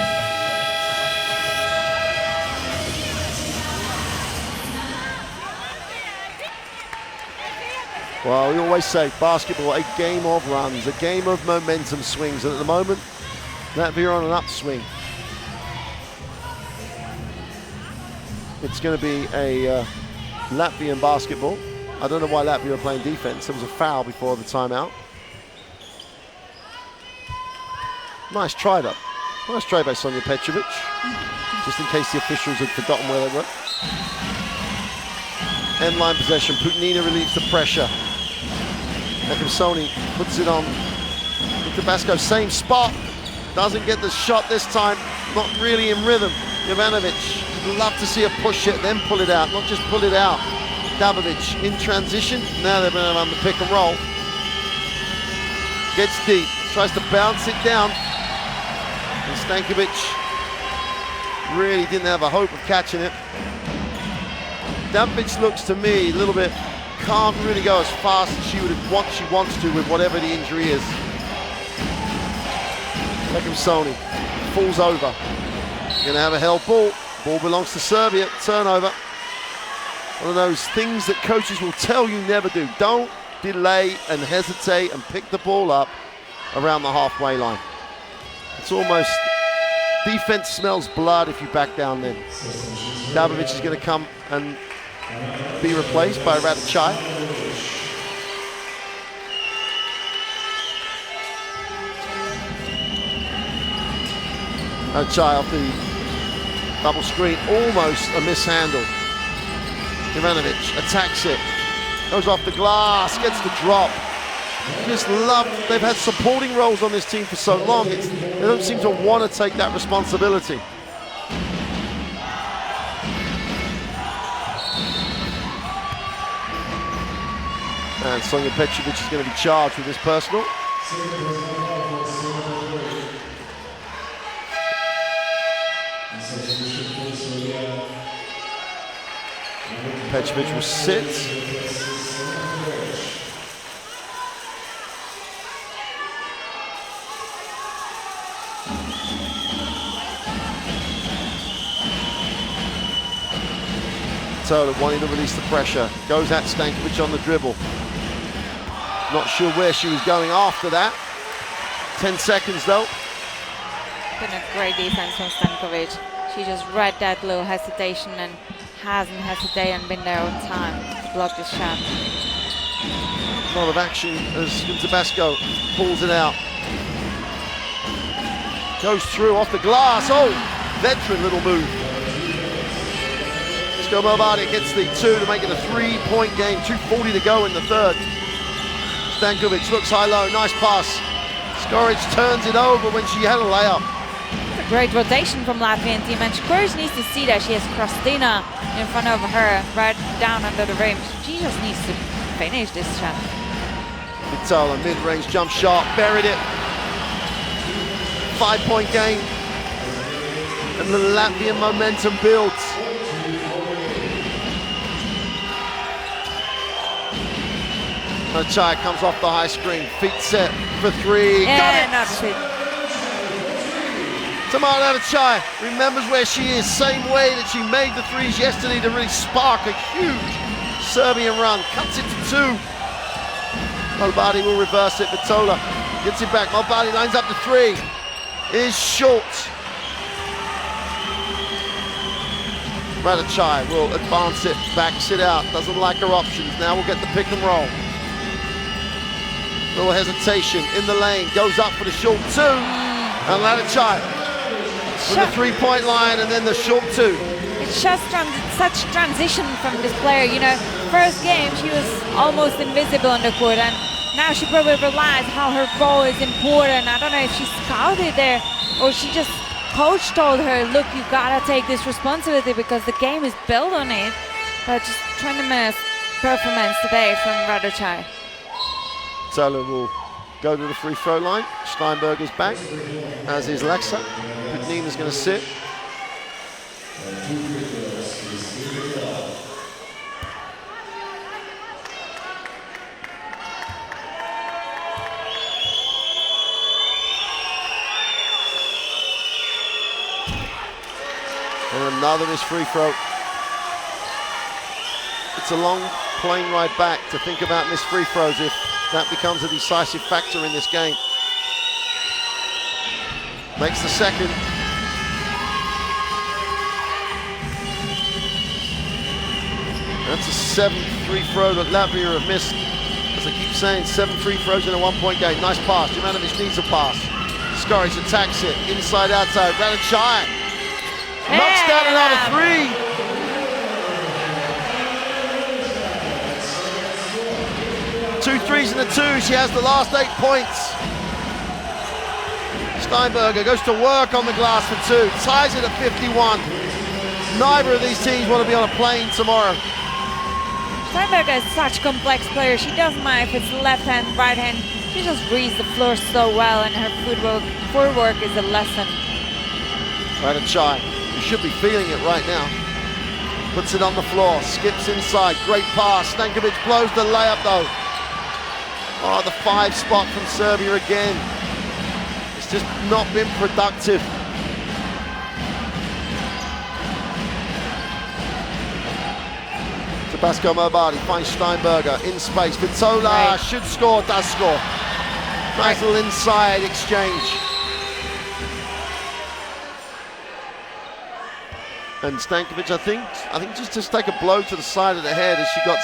Well, we always say basketball, a game of runs, a game of momentum swings, and at the moment, Latvia are on an upswing. It's going to be a Latvian basketball. I don't know why Latvia are playing defense. There was a foul before the timeout. Nice try though. Nice try by Sonja Petrovic, just in case the officials had forgotten where they were. End line possession. Kutnina relieves the pressure. Sony puts it on. Tabasco, same spot. Doesn't get the shot this time. Not really in rhythm. Jovanovic, you'd love to see her push it, then pull it out. Not just pull it out. Dabovic in transition. Now they're going to run the pick and roll. Gets deep. Tries to bounce it down. And Stankovic really didn't have a hope of catching it. Dabovic looks to me a little bit, can't really go as fast as she wants to with whatever the injury is. Sony falls over. Going to have a held ball. Ball belongs to Serbia. Turnover. One of those things that coaches will tell you never do. Don't delay and hesitate and pick the ball up around the halfway line. It's almost defense smells blood if you back down then. Dabovic is going to come and be replaced by Radachai. Radachai off the double screen, almost a mishandle. Ivanovic attacks it, goes off the glass, gets the drop. Just love, they've had supporting roles on this team for so long, they don't seem to want to take that responsibility. And Sonja Petrovic is going to be charged with this personal. Petrovic will sit. Tola wanting to release the pressure. Goes at Stankovic on the dribble. Not sure where she was going after that. 10 seconds though. Been a great defense from Stankovic. She just read that little hesitation and hasn't hesitated and been there on time to block this shot. A lot of action as Tabasco pulls it out. Goes through off the glass. Oh, veteran little move. Malbadi gets the 2 to make it a 3-point game. 2:40 to go in the third. Stankovic looks high-low, nice pass. Skoric turns it over when she had a layup. A great rotation from Latvian team, and Skoric needs to see that she has Krastina in front of her, right down under the rim. She just needs to finish this shot. Vitola, mid-range jump shot, buried it. 5-point game. And the Latvian momentum builds. Chai comes off the high screen, feet set for 3. Yeah, got it! Tamara Chai remembers where she is, same way that she made the 3s yesterday to really spark a huge Serbian run. Cuts it to 2. Malbadi will reverse it, Vitola gets it back. Malbadi lines up to 3. Is short. Radachai will advance it, backs it out, doesn't like her options. Now we'll get the pick and roll. Little hesitation in the lane, goes up for the short 2, and Radachai with the 3-point line, and then the short 2. It's just such transition from this player. You know, first game she was almost invisible on the court, and now she probably realized how her role is important. I don't know if she scouted there or she just coach told her, look, you gotta take this responsibility because the game is built on it. But just tremendous performance today from Radachai. Taylor will go to the free throw line. Steinberg is back, as is Lexa. Nina's going to sit. And another is free throw. It's a long plane ride back to think about missed free throws if that becomes a decisive factor in this game. Makes the second. That's a 7th free throw that Latvia have missed. As I keep saying, 7 free throws in a 1-point game. Nice pass. Jovanovic needs a pass. Skoric attacks it. Inside, outside. Radachai knocks down another 3. 2 threes in the 2. She has the last 8 points. Steinberger goes to work on the glass for 2. Ties it at 51. Neither of these teams want to be on a plane tomorrow. Steinberger is such a complex player. She doesn't mind if it's left hand, right hand. She just reads the floor so well, and her footwork is a lesson. Radachai, you should be feeling it right now. Puts it on the floor, skips inside, great pass. Stankovic blows the layup though. Oh, the 5 spot from Serbia again. It's just not been productive Basko Mobadi finds Steinberger in space. Vitola should score, does score. Nice little inside exchange. And Stankovic, I think just take a blow to the side of the head as she got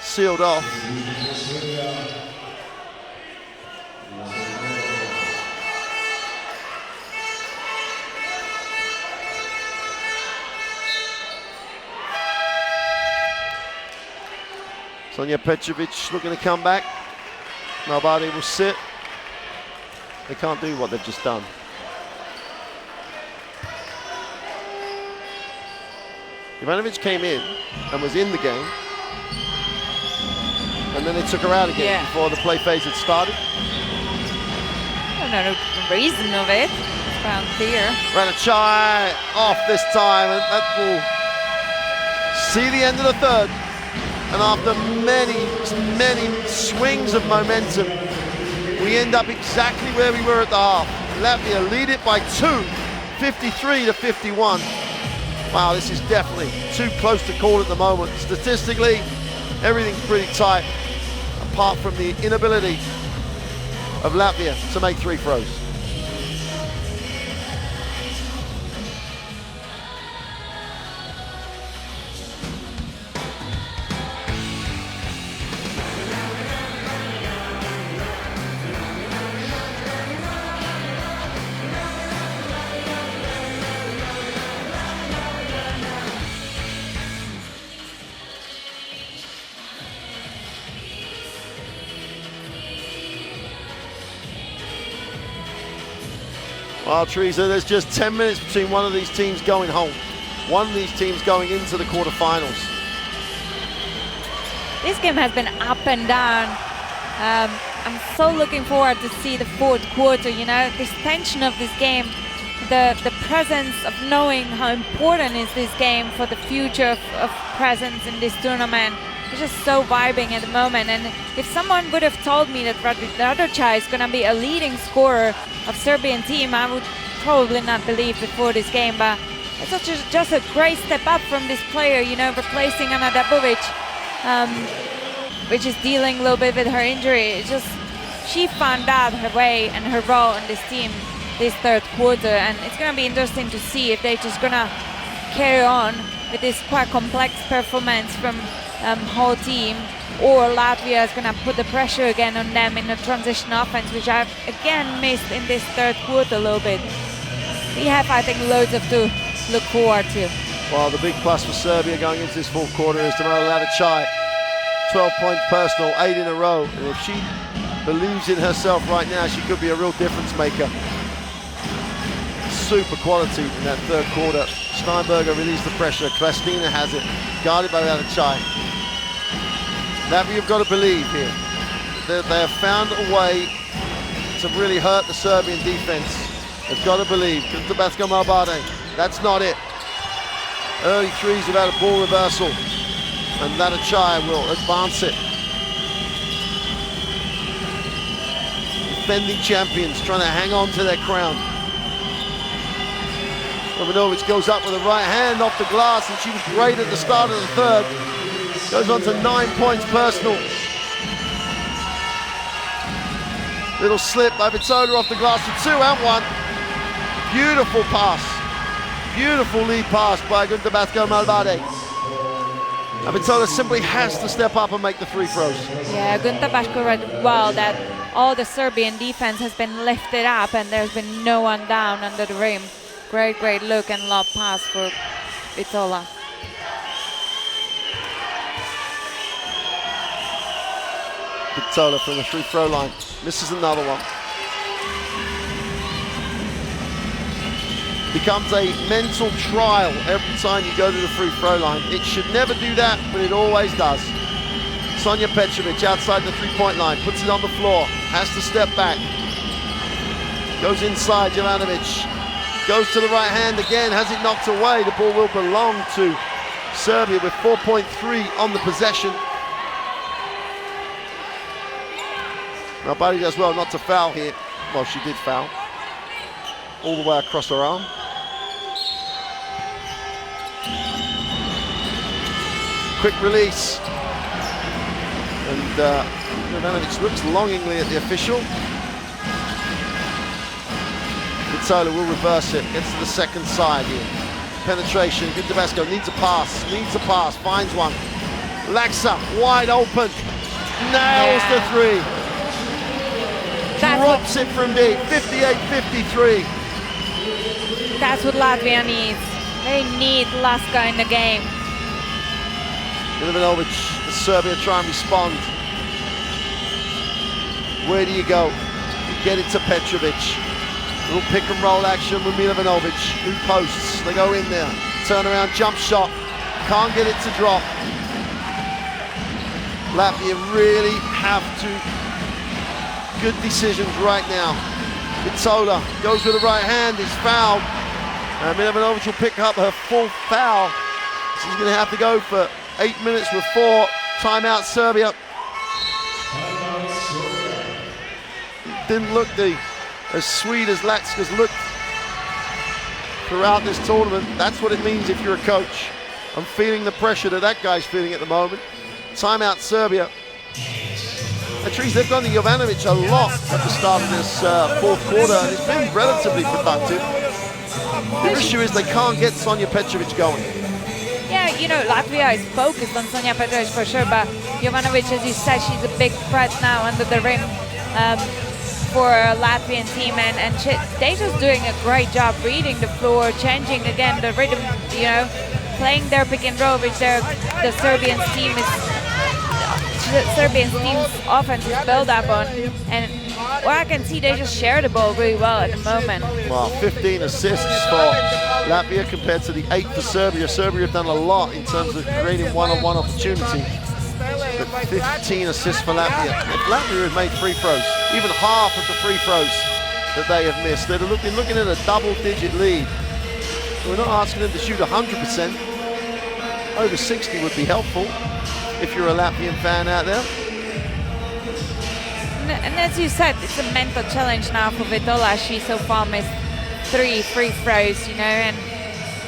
sealed off. Sonja Petrovic looking to come back. Nobody will sit. They can't do what they've just done. Ivanovic came in and was in the game, and then they took her out again before the play phase had started. I don't know the reason of it. It's around clear. Ranachai off this time, and that will see the end of the third. And after many swings of momentum, we end up exactly where we were at the half. Latvia lead it by 2, 53-51. Wow, this is definitely too close to call at the moment. Statistically, everything's pretty tight, apart from the inability of Latvia to make 3 throws. Well, Teresa, there's just 10 minutes between one of these teams going home, one of these teams going into the quarterfinals. This game has been up and down. I'm so looking forward to see the fourth quarter, you know, this tension of this game, the presence of knowing how important is this game for the future of presence in this tournament. It's just so vibing at the moment, and if someone would have told me that Radojai is going to be a leading scorer of Serbian team, I would probably not believe before this game, but it's just a great step up from this player, you know, replacing Ana Dabovic, which is dealing a little bit with her injury. It's just, she found out her way and her role in this team this third quarter, and it's going to be interesting to see if they're just going to carry on with this quite complex performance from whole team, or Latvia is going to put the pressure again on them in the transition offense, which I've again missed in this third quarter a little bit. We have, I think, loads of to look forward to. Well, the big plus for Serbia going into this fourth quarter is Tamara Radojai, 12-point personal, 8 in a row, and if she believes in herself right now, she could be a real difference maker. Super quality in that third quarter. Steinberger released the pressure, Klastina has it, guarded by Radojai. Latvia have got to believe here that they have found a way to really hurt the Serbian defense. They've got to believe. Basko Mobadi, that's not it. Early threes without a ball reversal, and Radojai will advance it. Defending champions trying to hang on to their crown. Ivanovic goes up with a right hand off the glass, and she was great at the start of the third. Goes on to 9 points personal. Little slip by Vitola off the glass for 2 and 1. Beautiful pass. Beautiful lead pass by Basko Mobadi. And Vitola simply has to step up and make the 3 throws. Yeah, Basko read well that all the Serbian defense has been lifted up and there's been no one down under the rim. Great look and lob pass for Vitola. Vitola from the free throw line, misses another one. Becomes a mental trial every time you go to the free throw line. It should never do that, but it always does. Sonja Petrovic outside the 3-point line, puts it on the floor, has to step back. Goes inside, Jovanovic. Goes to the right hand again, has it knocked away. The ball will belong to Serbia with 4.3 on the possession. Mobadi does well not to foul here. Well, she did foul. All the way across her arm. Quick release. And Jovanovic looks longingly at the official. Vitola will reverse it, gets to the second side here. Penetration, good Tabasco, needs a pass, finds one. Laxa, wide open, nails the three. Drops it from deep, 58-53. That's what Latvia needs. They need Laska in the game. Milivanovic, Serbia try and respond. Where do you go? You get it to Petrovic. Little pick and roll action with Milivanovic. New posts, they go in there. Turnaround jump shot. Can't get it to drop. Latvia really have to. Good decisions right now. Vitola goes with the right hand, is fouled. Milivanovic will pick up her fourth foul. She's going to have to go for 8 minutes with 4. Timeout Serbia. Didn't look as sweet as Latska's looked throughout this tournament. That's what it means if you're a coach. I'm feeling the pressure that guy's feeling at the moment. Timeout Serbia. Patrice, they've gone to Jovanovic a lot at the start of this fourth quarter, and it's been relatively productive. The issue is they can't get Sonja Petrovic going. Yeah, you know, Latvia is focused on Sonja Petrovic for sure, but Jovanovic, as you said, she's a big threat now under the rim for a Latvian team, and they're just doing a great job reading the floor, changing again the rhythm, you know, playing their pick and roll, which the Serbian team's offense is built up on, and what I can see, they just share the ball really well at the moment. Well, 15 assists for Latvia compared to the 8 for Serbia. Serbia have done a lot in terms of creating one-on-one opportunity. But 15 assists for Latvia. If Latvia had made free throws, even half of the free throws that they have missed, they'd have been looking at a double-digit lead. We're not asking them to shoot 100%. Over 60 would be helpful if you're a Latvian fan out there. And as you said, it's a mental challenge now for Vitola. She so far missed 3 free throws, you know, and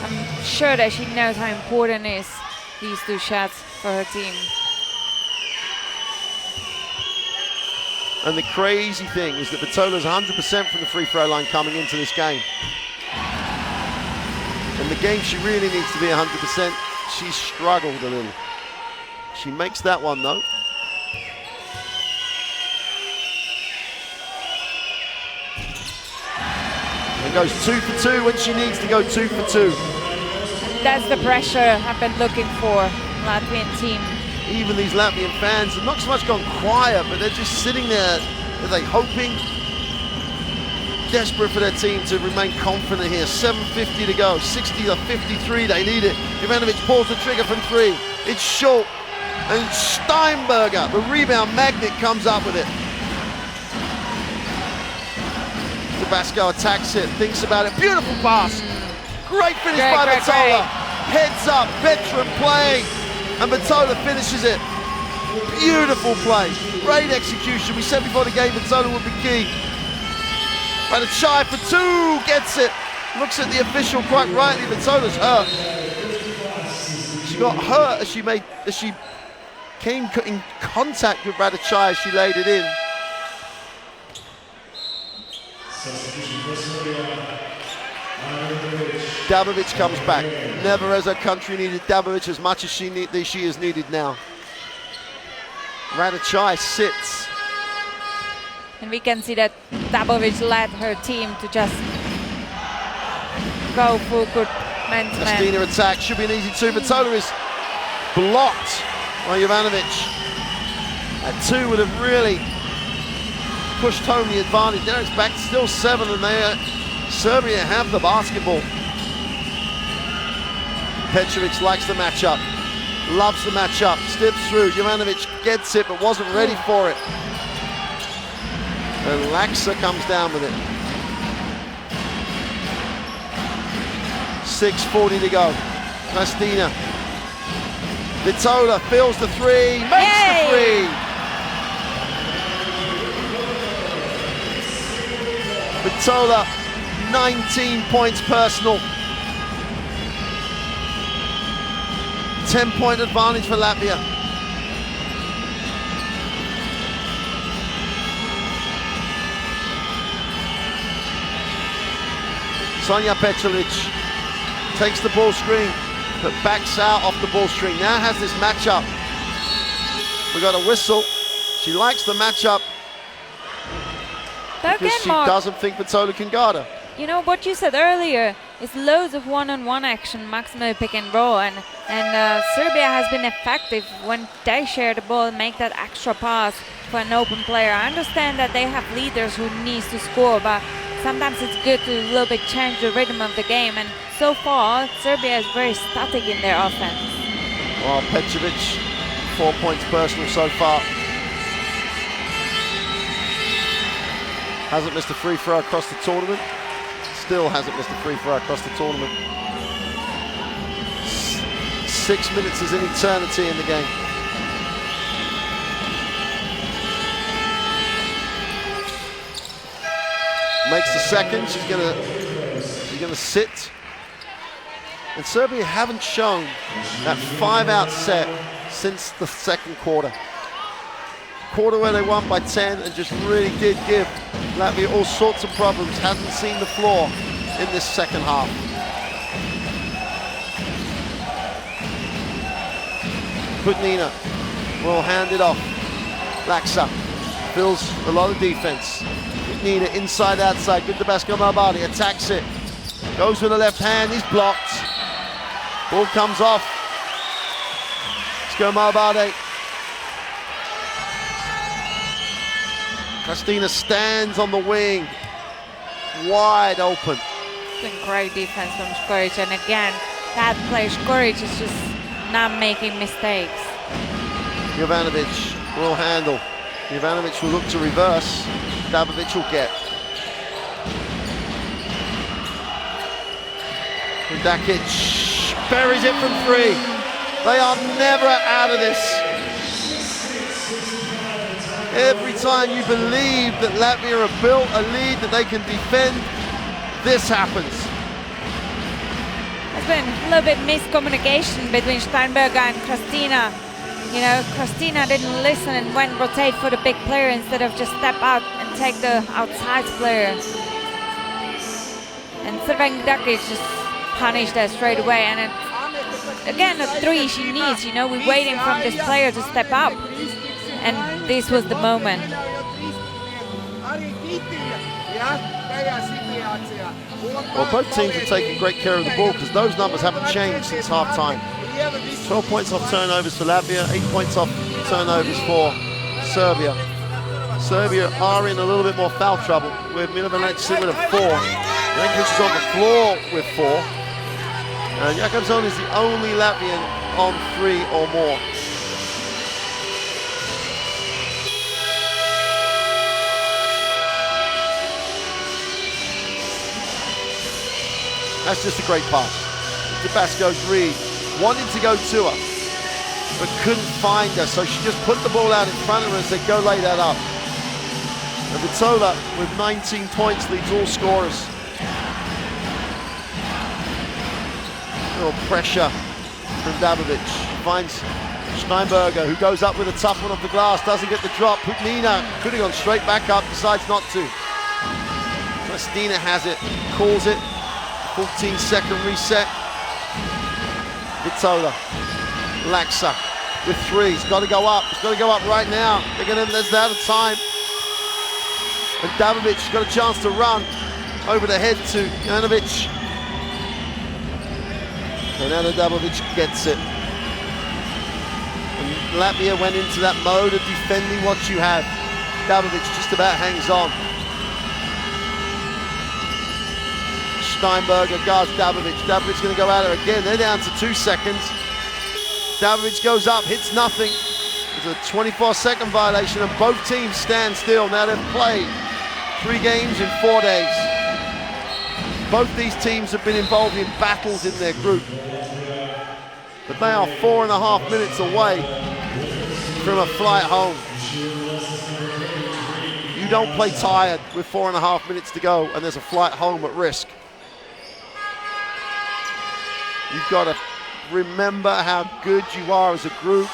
I'm sure that she knows how important is these 2 shots for her team. And the crazy thing is that Vitola's 100% from the free throw line coming into this game. And the game she really needs to be 100%. She's struggled a little. She makes that one though. And goes 2 for 2 when she needs to go 2 for 2. That's the pressure I've been looking for, Latvian team. Even these Latvian fans have not so much gone quiet, but they're just sitting there, are they hoping? Desperate for their team to remain confident here. 7:50 to go, 60-53, they need it. Jovanovic pulls the trigger from 3. It's short, and Steinberger, the rebound magnet, comes up with it. Tabasco attacks it, thinks about it, beautiful pass. Great finish by Vitola. Heads up, veteran play, and Vitola finishes it. Beautiful play, great execution. We said before the game Vitola would be key. But a shy for 2, gets it. Looks at the official quite rightly, Vitola's hurt. She got hurt as she came in contact with Radachai as she laid it in. Dabovic comes back. Never has her country needed Dabovic as much as she is needed now. Radachai sits. And we can see that Dabovic led her team to just go full court man-to-man. Kristina attack, should be an easy 2. Vitola is blocked by Jovanovic. That 2 would have really pushed home the advantage. Now it's back still 7, and Serbia have the basketball. Petrovic likes the matchup, loves the matchup, steps through. Jovanovic gets it, but wasn't ready for it. And Laxa comes down with it. 6:40 to go. Kristina. Vitola fills the 3, makes the 3. Vitola, 19 points personal. 10-point advantage for Latvia. Sonja Pečelic takes the ball screen, but backs out off the ball screen. Now has this matchup. We got a whistle. She likes the matchup because she doesn't think Vitola can guard her. You know what you said earlier is loads of one-on-one action, maximum pick and roll, and Serbia has been effective when they share the ball and make that extra pass for an open player. I understand that they have leaders who needs to score, but sometimes it's good to a little bit change the rhythm of the game, and so far Serbia is very static in their offense. Well, Pečelic, 4 points personal so far. Hasn't missed a free throw across the tournament. Still hasn't missed a free throw across the tournament. 6 minutes is an eternity in the game. Makes the second. She's gonna sit. And Serbia haven't shown that 5-out set since the second quarter. Quarter where they won by 10 and just really did give Latvia all sorts of problems. Hasn't seen the floor in this second half. Putnina will hand it off. Laksa fills a lot of defense. Putnina inside, outside. Good to Basko Marbadi, attacks it. Goes with the left hand, he's blocked. Ball comes off. Basko Marbadi. Kristina stands on the wing, wide open. It's been great defense from Škorić, and again, that player Škorić is just not making mistakes. Jovanovic will handle. Jovanovic will look to reverse. Dabovic will get. Dakic buries it from 3. They are never out of this. Every time you believe that Latvia have built a lead that they can defend, this happens. There's been a little bit miscommunication between Steinberger and Kristina. You know, Kristina didn't listen and went rotate for the big player instead of just step out and take the outside player. And Crvenki Dakic just punished that straight away. And it, again, a 3 she needs. You know, we're waiting from this player to step up. And this was the moment. Well, both teams are taking great care of the ball because those numbers haven't changed since half-time. 12 points off turnovers for Latvia, 8 points off turnovers for Serbia. Serbia are in a little bit more foul trouble with Milovanovic sitting with a 4. Jankovic is on the floor with 4. And Jakobson is the only Latvian on 3 or more. That's just a great pass. Tabasco's read, wanted to go to her, but couldn't find her, so she just put the ball out in front of her and said, go lay that up. And Vitola, with 19 points, leads all scorers. A little pressure from Dabovic. Finds Steinberger, who goes up with a tough one off the glass, doesn't get the drop. Putnina could have gone straight back up, decides not to. Kristina has it, calls it. 14-second reset. Vitola. Laksa with 3. He's got to go up. He's got to go up right now. There's out of time. And Dabovic got a chance to run over the head to Jovanovic. And Ana Dabovic gets it. And Latvia went into that mode of defending what you have. Dabovic just about hangs on. Steinberger guards Dabovic. Dabovic going to go at her again. They're down to 2 seconds. Dabovic goes up, hits nothing. It's a 24-second violation, and both teams stand still. Now they've played 3 games in 4 days. Both these teams have been involved in battles in their group. But they are 4.5 minutes away from a flight home. You don't play tired with 4.5 minutes to go and there's a flight home at risk. You've got to Remember how good you are as a group.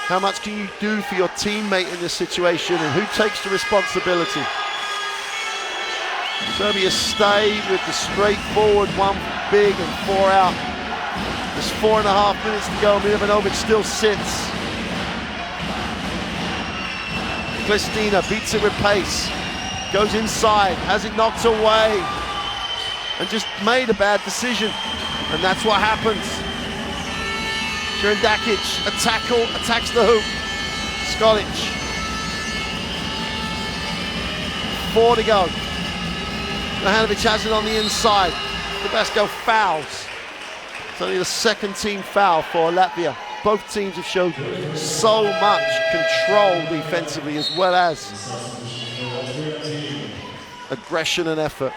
How much can you do for your teammate in this situation, and who takes the responsibility? Serbia stayed with the straightforward 1 big and 4 out. There's 4.5 minutes to go. Milovanovic still sits. Kristina beats it with pace. Goes inside, has it knocked away, and just made a bad decision. And that's what happens. Širendakic, a tackle, attacks the hoop. Skolic. 4 to go. Mihanovic has it on the inside. Tabasco fouls. It's only the second team foul for Latvia. Both teams have shown so much control defensively as well as aggression and effort.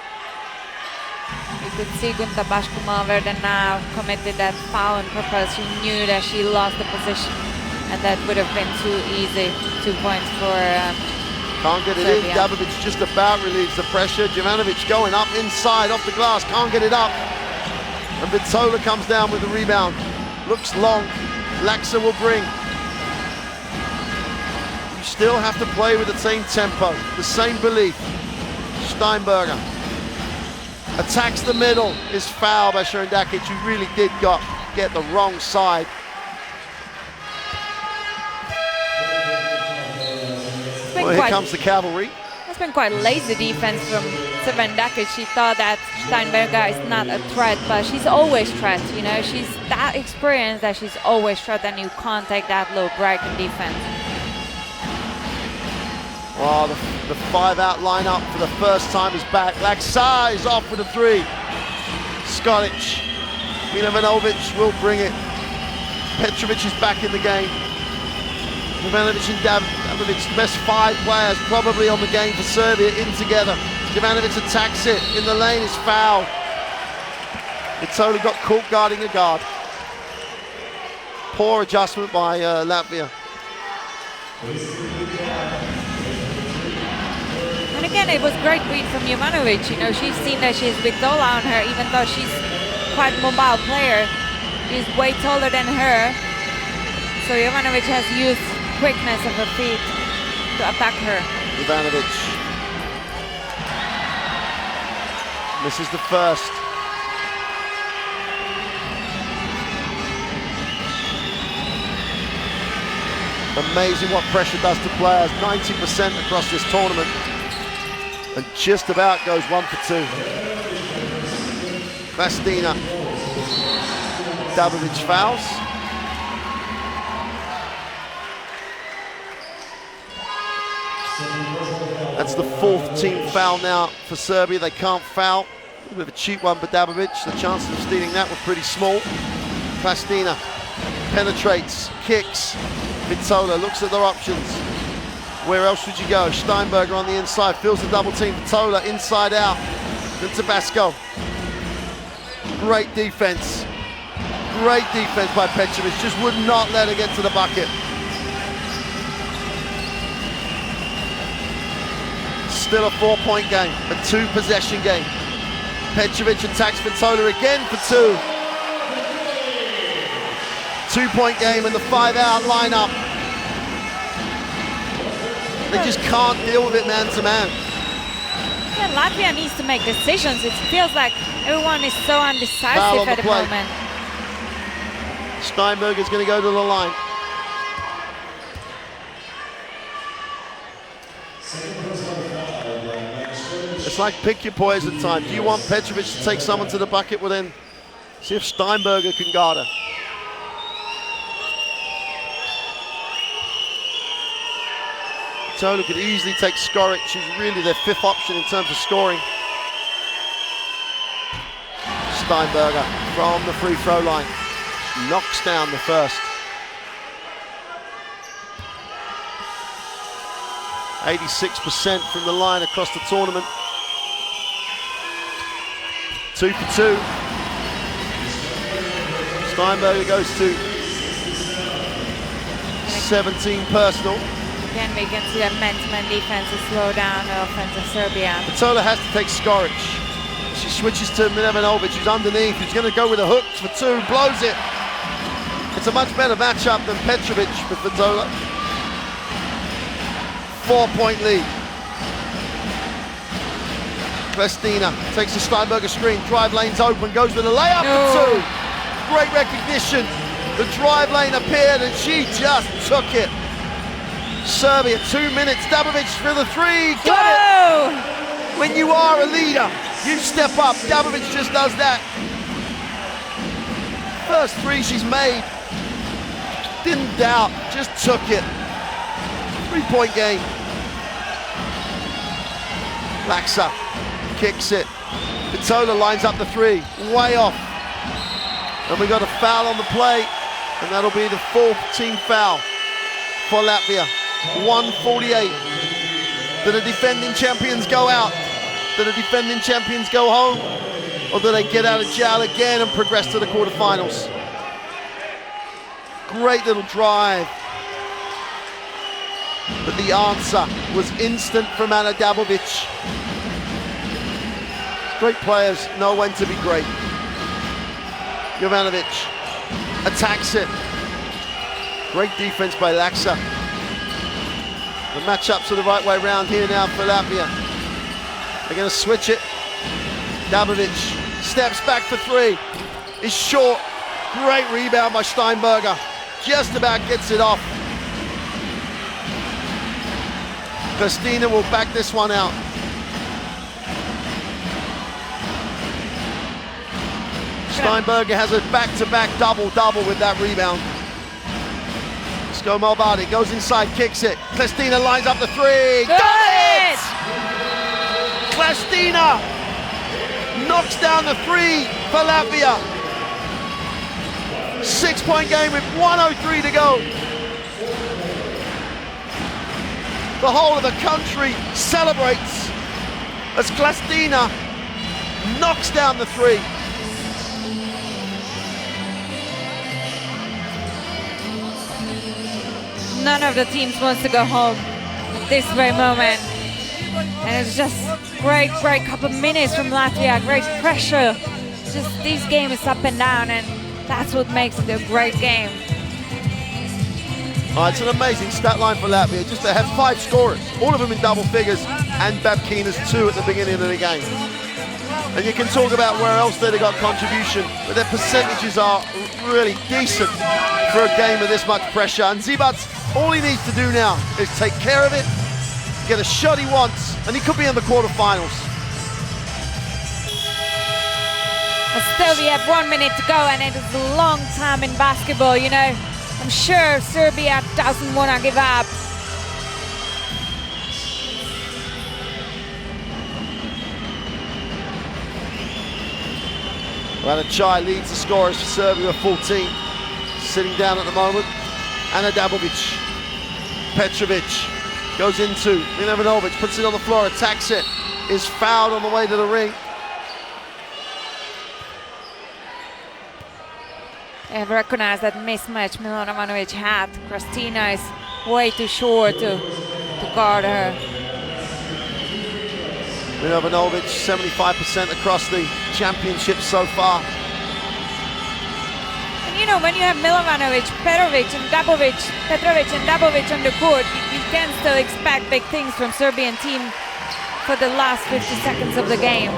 You could see Gunta Bashkumova now committed that foul on purpose. She knew that she lost the position, and that would have been too easy. 2 points for Can't get it Serbia. in. Dabovic just about relieves the pressure. Jovanovic going up inside off the glass. Can't get it up. And Vitola comes down with the rebound. Looks long. Laxa will bring. You still have to play with the same tempo, the same belief. Steinberger attacks the middle, is fouled by Širendakic, who really did get the wrong side. Well, here comes the cavalry. It's been quite lazy defense from Širendakic. She thought that Steinberger is not a threat, but she's always threat. You know, she's that experienced that she's always threat, and you can't take that little break in defense. Oh, the 5-out lineup for the first time is back. Laxa is off with a 3. Skolic. Milovanovic will bring it. Petrovic is back in the game. Jovanovic and Dabovic, best 5 players probably on the game for Serbia, in together. Jovanovic attacks it, in the lane, is fouled. Vitola got caught guarding a guard. Poor adjustment by Latvia. And again, it was great read from Jovanovic. You know, she's seen that she's Vitola on her, even though she's quite a mobile player. She's way taller than her. So Jovanovic has used quickness of her feet to attack her. Jovanovic misses the first. Amazing what pressure does to players. 90% across this tournament, and just about goes 1 for 2. Vastina. Dabovic fouls. That's the 4th team foul now for Serbia. They can't foul. A bit of a cheap one for Dabovic. The chances of stealing that were pretty small. Vastina penetrates, kicks. Vitola looks at their options. Where else would you go? Steinberger on the inside, feels the double team. Vitola inside out. Then Tabasco. Great defense. Great defense by Petrovic. Just would not let her get to the bucket. Still a 4-point game, a 2-possession game. Petrovic attacks Vitola again for 2. 2-point game in the 5-out lineup. They just can't deal with it man to man. Yeah, Latvia needs to make decisions. It feels like everyone is so undecisive at the moment. Steinberger's going to go to the line. It's like pick your poison time. Do you want Petrovic to take someone to the bucket? Well then, see if Steinberger can guard her. Vitola could easily take Skoric, who's really their 5th option in terms of scoring. Steinberger from the free throw line. Knocks down the first. 86% from the line across the tournament. 2 for 2. Steinberger goes to 17 personal. Again, we can see that man-to-man defense is slow down the offense of Serbia. Vitola has to take Skoric. She switches to Milevanovic, who's underneath, who's going to go with a hook for two, blows it. It's a much better matchup than Petrovic with Vitola. 4-point lead. Krestina takes the Steinberger screen, drive lane's open, goes with a layup for two. Great recognition. The drive lane appeared and she just took it. Serbia, 2 minutes, Dabovic for the three, got it! When you are a leader, you step up. Dabovic just does that. First three she's made. Didn't doubt, just took it. 3-point game. Laxa kicks it. Vitola lines up the three, way off. And we got a foul on the play, and that'll be the fourth team foul for Latvia. 1:48. Do the defending champions go out? Do the defending champions go home? Or do they get out of jail again and progress to the quarterfinals? Great little drive. But the answer was instant from Ana Dabovic. Great players know when to be great. Jovanovic attacks it. Great defense by Laxa. The matchups are the right way around here now for Latvia. They're going to switch it. Dabovic steps back for three. Is short. Great rebound by Steinberger. Just about gets it off. Krestina will back this one out. Steinberger has a back-to-back double-double with that rebound. Let's go Malbadi, goes inside, kicks it. Krestina lines up the three. Got it! Krestina knocks down the three for Latvia. 6-point game with 1:03 to go. The whole of the country celebrates as Krestina knocks down the three. None of the teams wants to go home at this very moment. And it's just great couple of minutes from Latvia, great pressure. Just this game is up and down, and that's what makes it a great game. It's an amazing stat line for Latvia. Just they have 5 scorers, all of them in double figures, and Babkina's 2 at the beginning of the game. And you can talk about where else they got contribution, but their percentages are really decent for a game with this much pressure. And Zibac, all he needs to do now is take care of it, get a shot he wants, and he could be in the quarterfinals. But still, we have 1 minute to go, and it is a long time in basketball, you know. I'm sure Serbia doesn't want to give up. Radachai leads the scorers for Serbia with 14. Sitting down at the moment. Ana Dabovic. Petrovic goes into Milevanovic, puts it on the floor, attacks it, is fouled on the way to the ring. I have recognized that mismatch Milevanovic had. Krestina is way too short to guard her. Milevanovic, 75% across the championship so far. And you know, when you have Milevanovic, Petrovic and Dabovic on the court, you can still expect big things from Serbian team for the last 50 seconds of the game.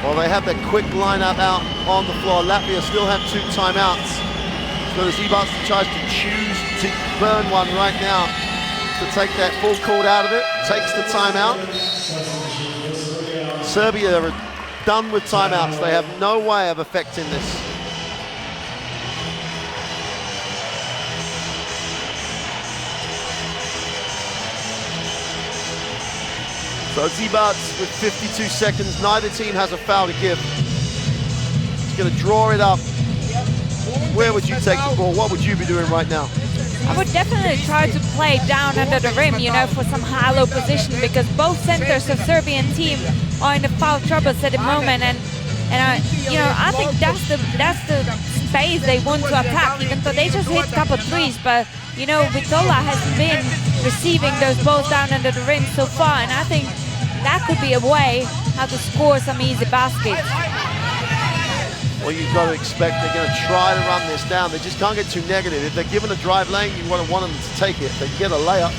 Well, they have their quick lineup out on the floor. Latvia still have 2 timeouts. So the Zibac tries to choose to burn one right now to take that full court out of it. Takes the timeout. Serbia are done with timeouts. They have no way of affecting this. So Zibac with 52 seconds. Neither team has a foul to give. He's going to draw it up. Where would you take the ball? What would you be doing right now? I would definitely try to play down under the rim, you know, for some high-low position, because both centers of Serbian team are in the foul troubles at the moment, and you know, I think that's the space they want to attack, even though they just hit a couple threes. But you know, Vitola hasn't been receiving those balls down under the rim so far, and I think that could be a way how to score some easy baskets. Well, you've got to expect they're going to try to run this down. They just can't get too negative. If they're given a drive lane, you want them to take it. They get a layup.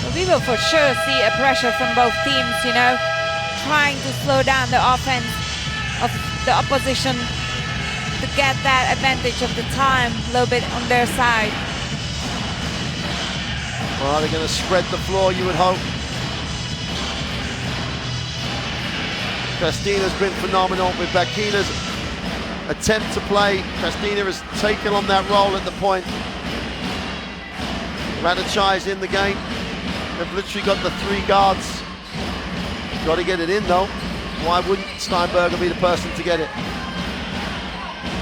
Well, we will for sure see a pressure from both teams, you know, trying to slow down the offense of the opposition to get that advantage of the time a little bit on their side. Well, they're going to spread the floor, you would hope. Kristina's been phenomenal with Bakina's attempt to play. Kristina has taken on that role at the point. Radicai's in the game. They've literally got the 3 guards. Got to get it in though. Why wouldn't Steinberger be the person to get it?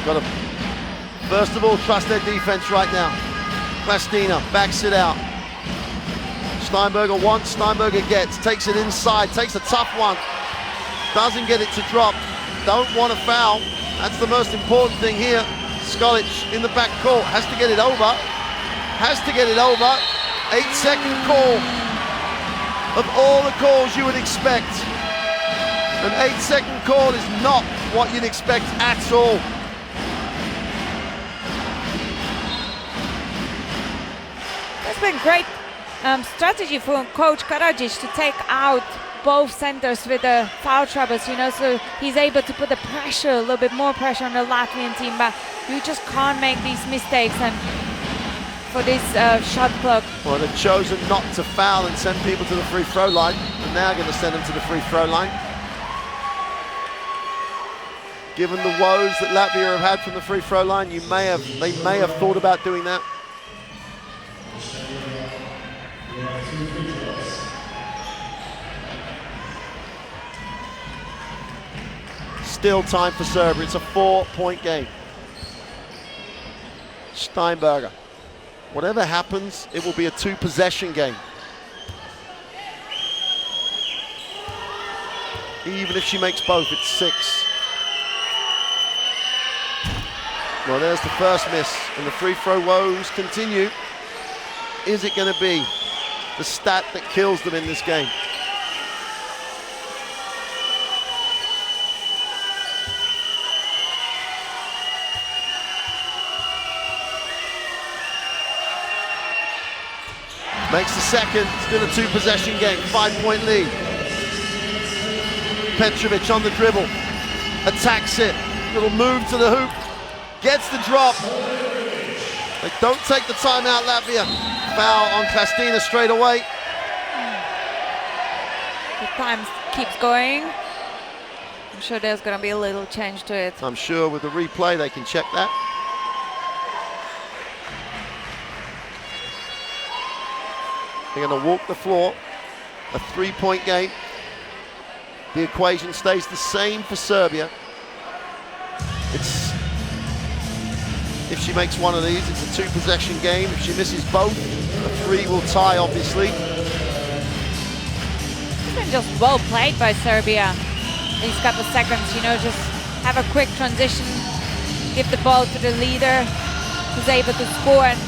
Got to, first of all, trust their defense right now. Kristina backs it out. Steinberger wants, Steinberger gets, takes it inside, takes a tough one. Doesn't get it to drop. Don't want to foul. That's the most important thing here. Skolic in the back court, has to get it over. Has to get it over. 8-second call. Of all the calls you would expect, an 8-second call is not what you'd expect at all. That's been great strategy for Coach Karadzic to take out both centers with the foul troubles, you know, so he's able to put the pressure, a little bit more pressure on the Latvian team, but you just can't make these mistakes and for this shot clock. Well, they've chosen not to foul and send people to the free throw line, and now going to send them to the free throw line. Given the woes that Latvia have had from the free throw line, they may have thought about doing that. Still time for Serbia. It's a 4-point game. Steinberger. Whatever happens, it will be a 2-possession game. Even if she makes both, it's 6. Well, there's the first miss, and the free throw woes continue. Is it going to be the stat that kills them in this game? Makes the second, still a 2-possession game, 5-point lead. Petrovic on the dribble, attacks it, little move to the hoop, gets the drop. They don't take the timeout, Latvia. Foul on Kristina straight away. The time keeps going. I'm sure there's going to be a little change to it. I'm sure with the replay they can check that. They're going to walk the floor. A 3-point game. The equation stays the same for Serbia. If she makes one of these, it's a 2-possession game. If she misses both, a 3 will tie, obviously. It's been just well played by Serbia. These couple seconds, you know, just have a quick transition, give the ball to the leader who's able to score. And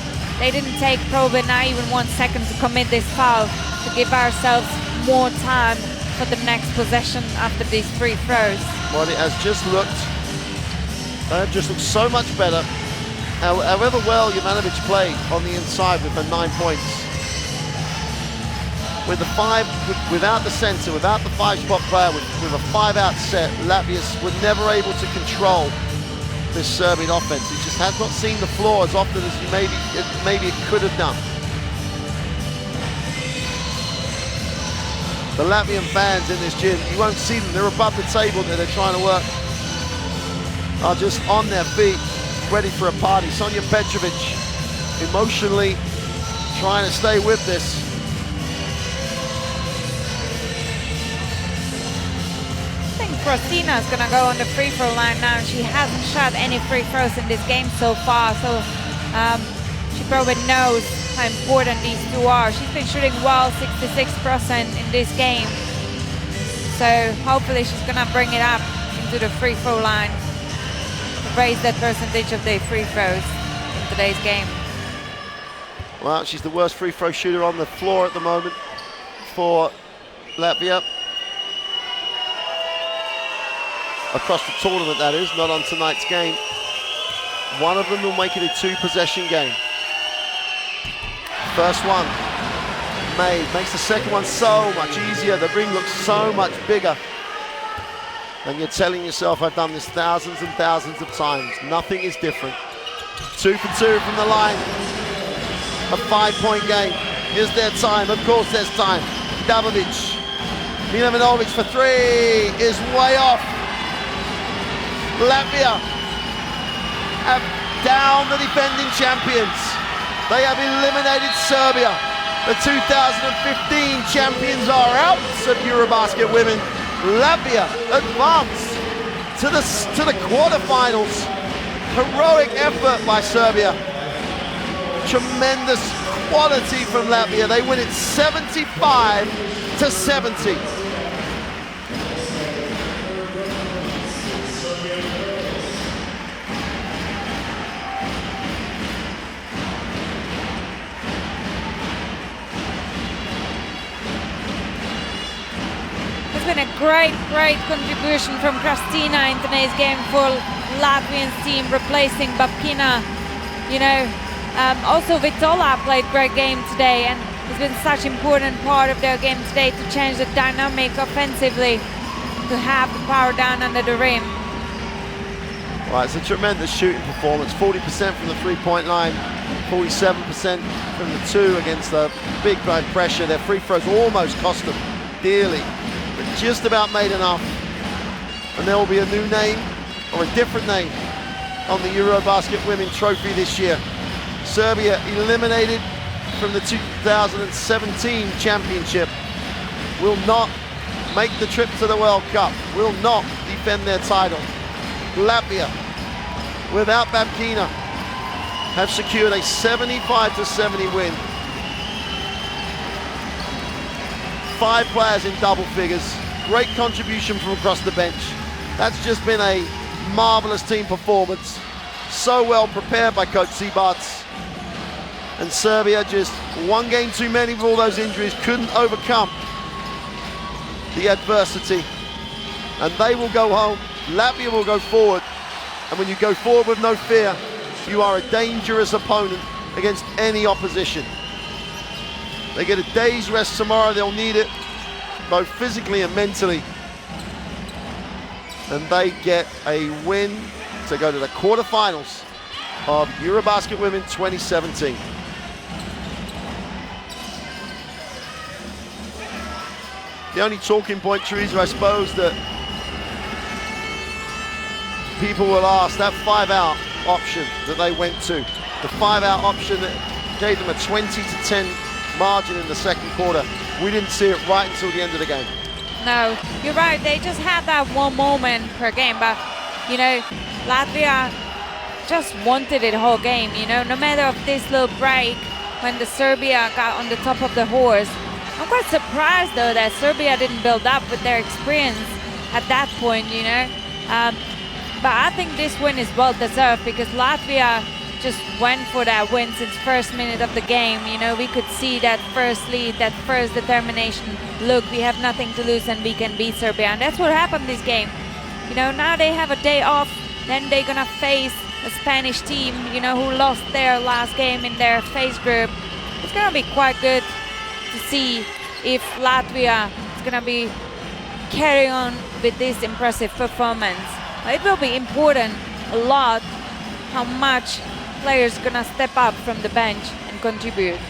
they didn't take probably not even 1 second to commit this foul to give ourselves more time for the next possession after these free throws. Well, it has just looked so much better. However well Jovanovic played on the inside with her 9 points. With the 5, without the center, without the 5-spot player, with a 5-out set, Latvia were never able to control this Serbian offense. It just has not seen the floor as often as maybe it could have done. The Latvian fans in this gym, you won't see them, they're above the table that they're trying to work, are just on their feet, ready for a party. Sonja Petrovic emotionally trying to stay with this. I think Kristina is going to go on the free throw line now. She hasn't shot any free throws in this game so far, so she probably knows how important these two are. She's been shooting well, 66% in this game. So hopefully she's going to bring it up into the free throw line, raise that percentage of the free throws in today's game. Well, she's the worst free throw shooter on the floor at the moment. for Latvia. Across the tournament, that is, not on tonight's game. One of them will make it a 2-possession game. First one made, makes the second one so much easier. The ring looks so much bigger. And you're telling yourself, I've done this thousands and thousands of times. Nothing is different. 2 for 2 from the line. A 5-point game. Is there time? Of course there's time. Davidovic. Milanovic for 3 is way off. Latvia have down the defending champions. They have eliminated Serbia. The 2015 champions are out of EuroBasket Women. Latvia advance to the quarterfinals. Heroic effort by Serbia. Tremendous quality from Latvia. They win it 75-70. It's been a great contribution from Kristina in today's game for Latvian team, replacing Babkina. You know, also Vitola played great game today, and it's been such an important part of their game today to change the dynamic offensively, to have the power down under the rim. Well, it's a tremendous shooting performance. 40% from the 3-point line, 47% from the 2 against the big time pressure. Their free throws almost cost them dearly, but just about made enough. And there will be a new name, or a different name, on the EuroBasket Women trophy this year. Serbia eliminated from the 2017 championship, will not make the trip to the World Cup, will not defend their title. Latvia, without Babkina, have secured a 75-70 win. 5 players in double figures. Great contribution from across the bench. That's just been a marvelous team performance. So well prepared by Coach Seabarts. And Serbia, just one game too many with all those injuries, couldn't overcome the adversity. And they will go home. Latvia will go forward. And when you go forward with no fear, you are a dangerous opponent against any opposition. They get a day's rest tomorrow. They'll need it, both physically and mentally. And they get a win to go to the quarterfinals of EuroBasket Women 2017. The only talking point, Teresa, I suppose, that people will ask, that 5-out option that they went to, the 5-out option that gave them a 20-10 margin in the second quarter. We didn't see it right until the end of the game. No, you're right. They just had that one moment per game, but you know, Latvia just wanted it whole game. You know, no matter of this little break when the Serbia got on the top of the horse. I'm quite surprised though that Serbia didn't build up with their experience at that point. You know, but I think this win is well deserved because Latvia just went for that win since first minute of the game. You know, we could see that first lead, that first determination. Look, we have nothing to lose and we can beat Serbia. And that's what happened this game. You know, now they have a day off, then they're gonna face a Spanish team, you know, who lost their last game in their phase group. It's gonna be quite good to see if Latvia is gonna be carrying on with this impressive performance. It will be important a lot how much players gonna step up from the bench and contribute.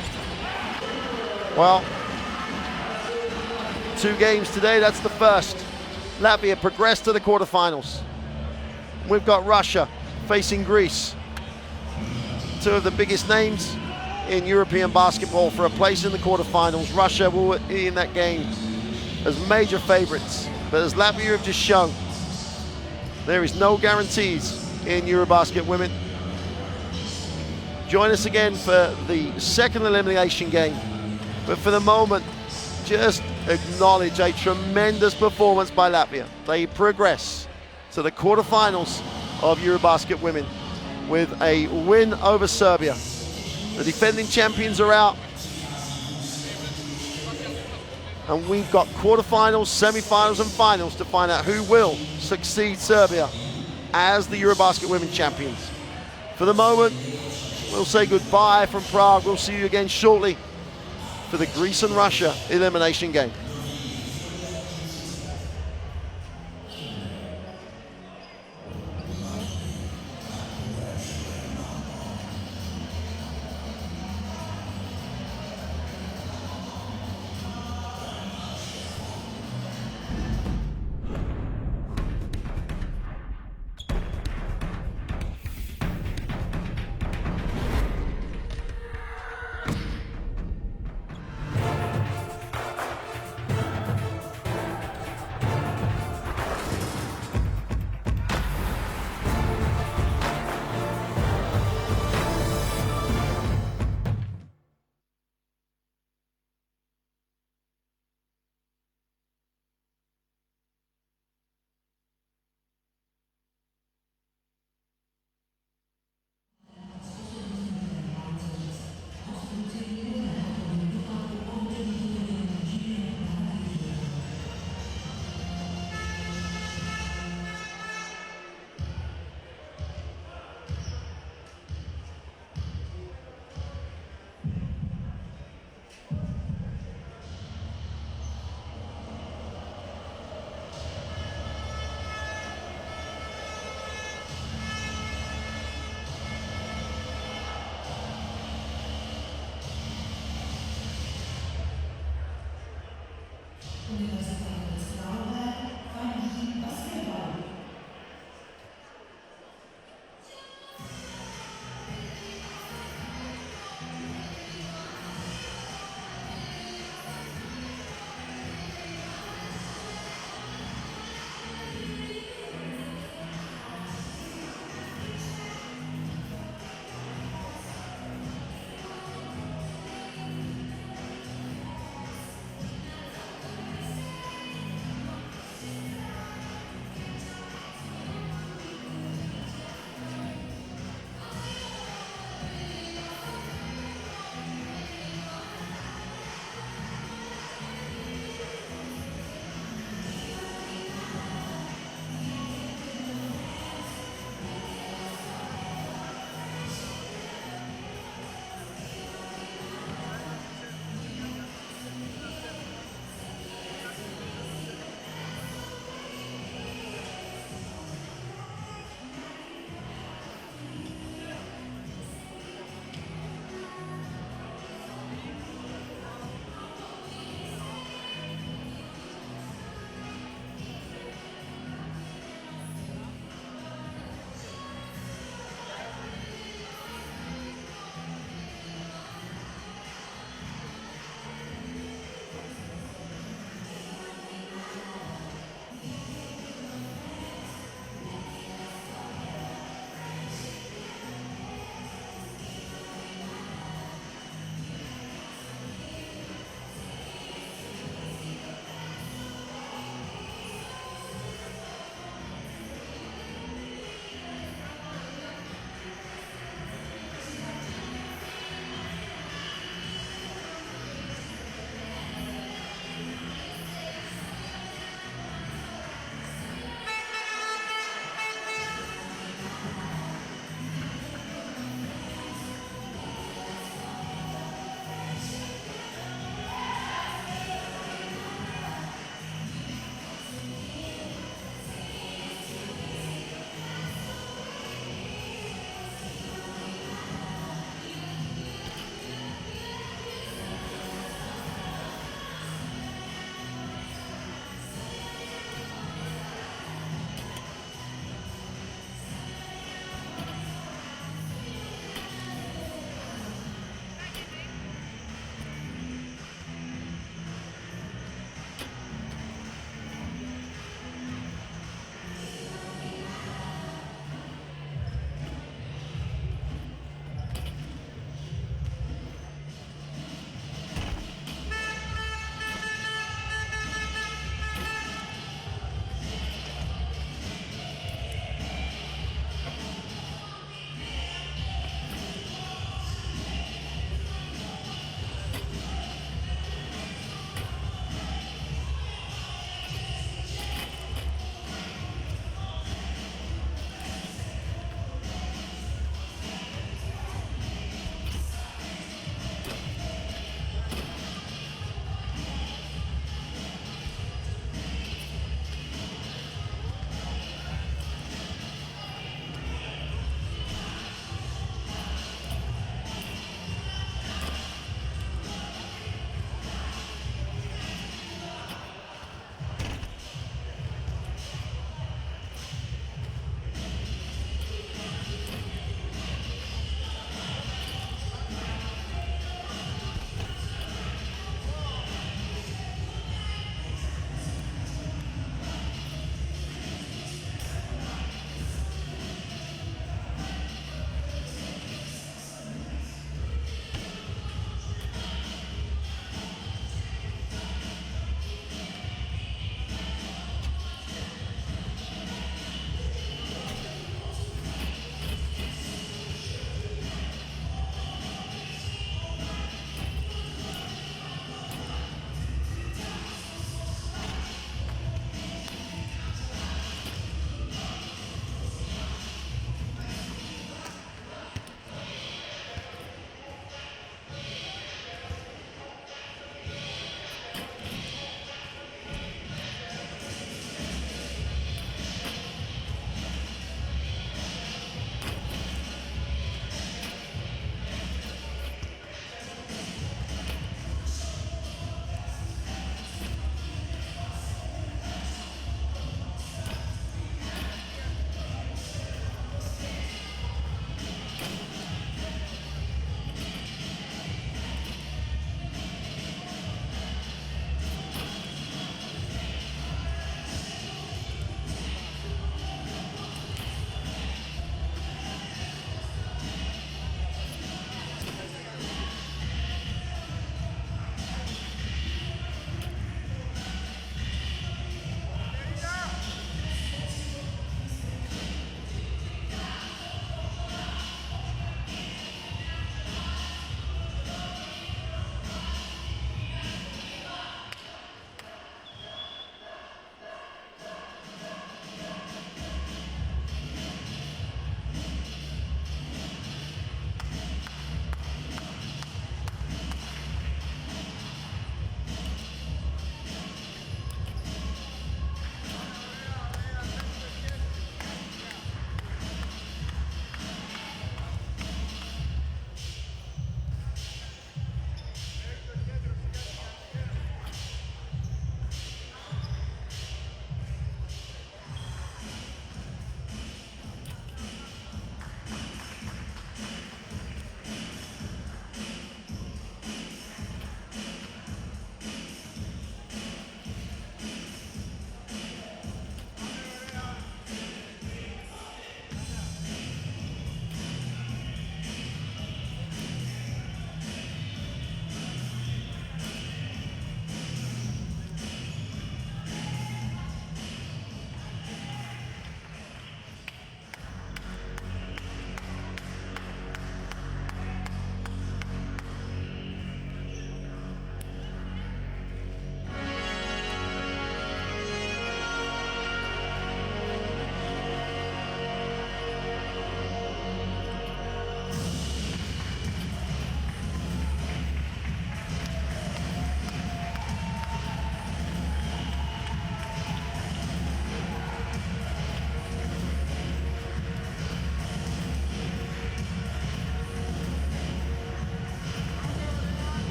Well, 2 games today, that's the first. Latvia progressed to the quarterfinals. We've got Russia facing Greece. 2 of the biggest names in European basketball for a place in the quarterfinals. Russia will be in that game as major favorites, but as Latvia have just shown, there is no guarantees in EuroBasket Women. Join us again for the second elimination game. But for the moment, just acknowledge a tremendous performance by Latvia. They progress to the quarterfinals of EuroBasket Women with a win over Serbia. The defending champions are out. and we've got quarterfinals, semi-finals and finals to find out who will succeed Serbia as the EuroBasket Women champions. For the moment, we'll say goodbye from Prague. We'll see you again shortly for the Greece and Russia elimination game.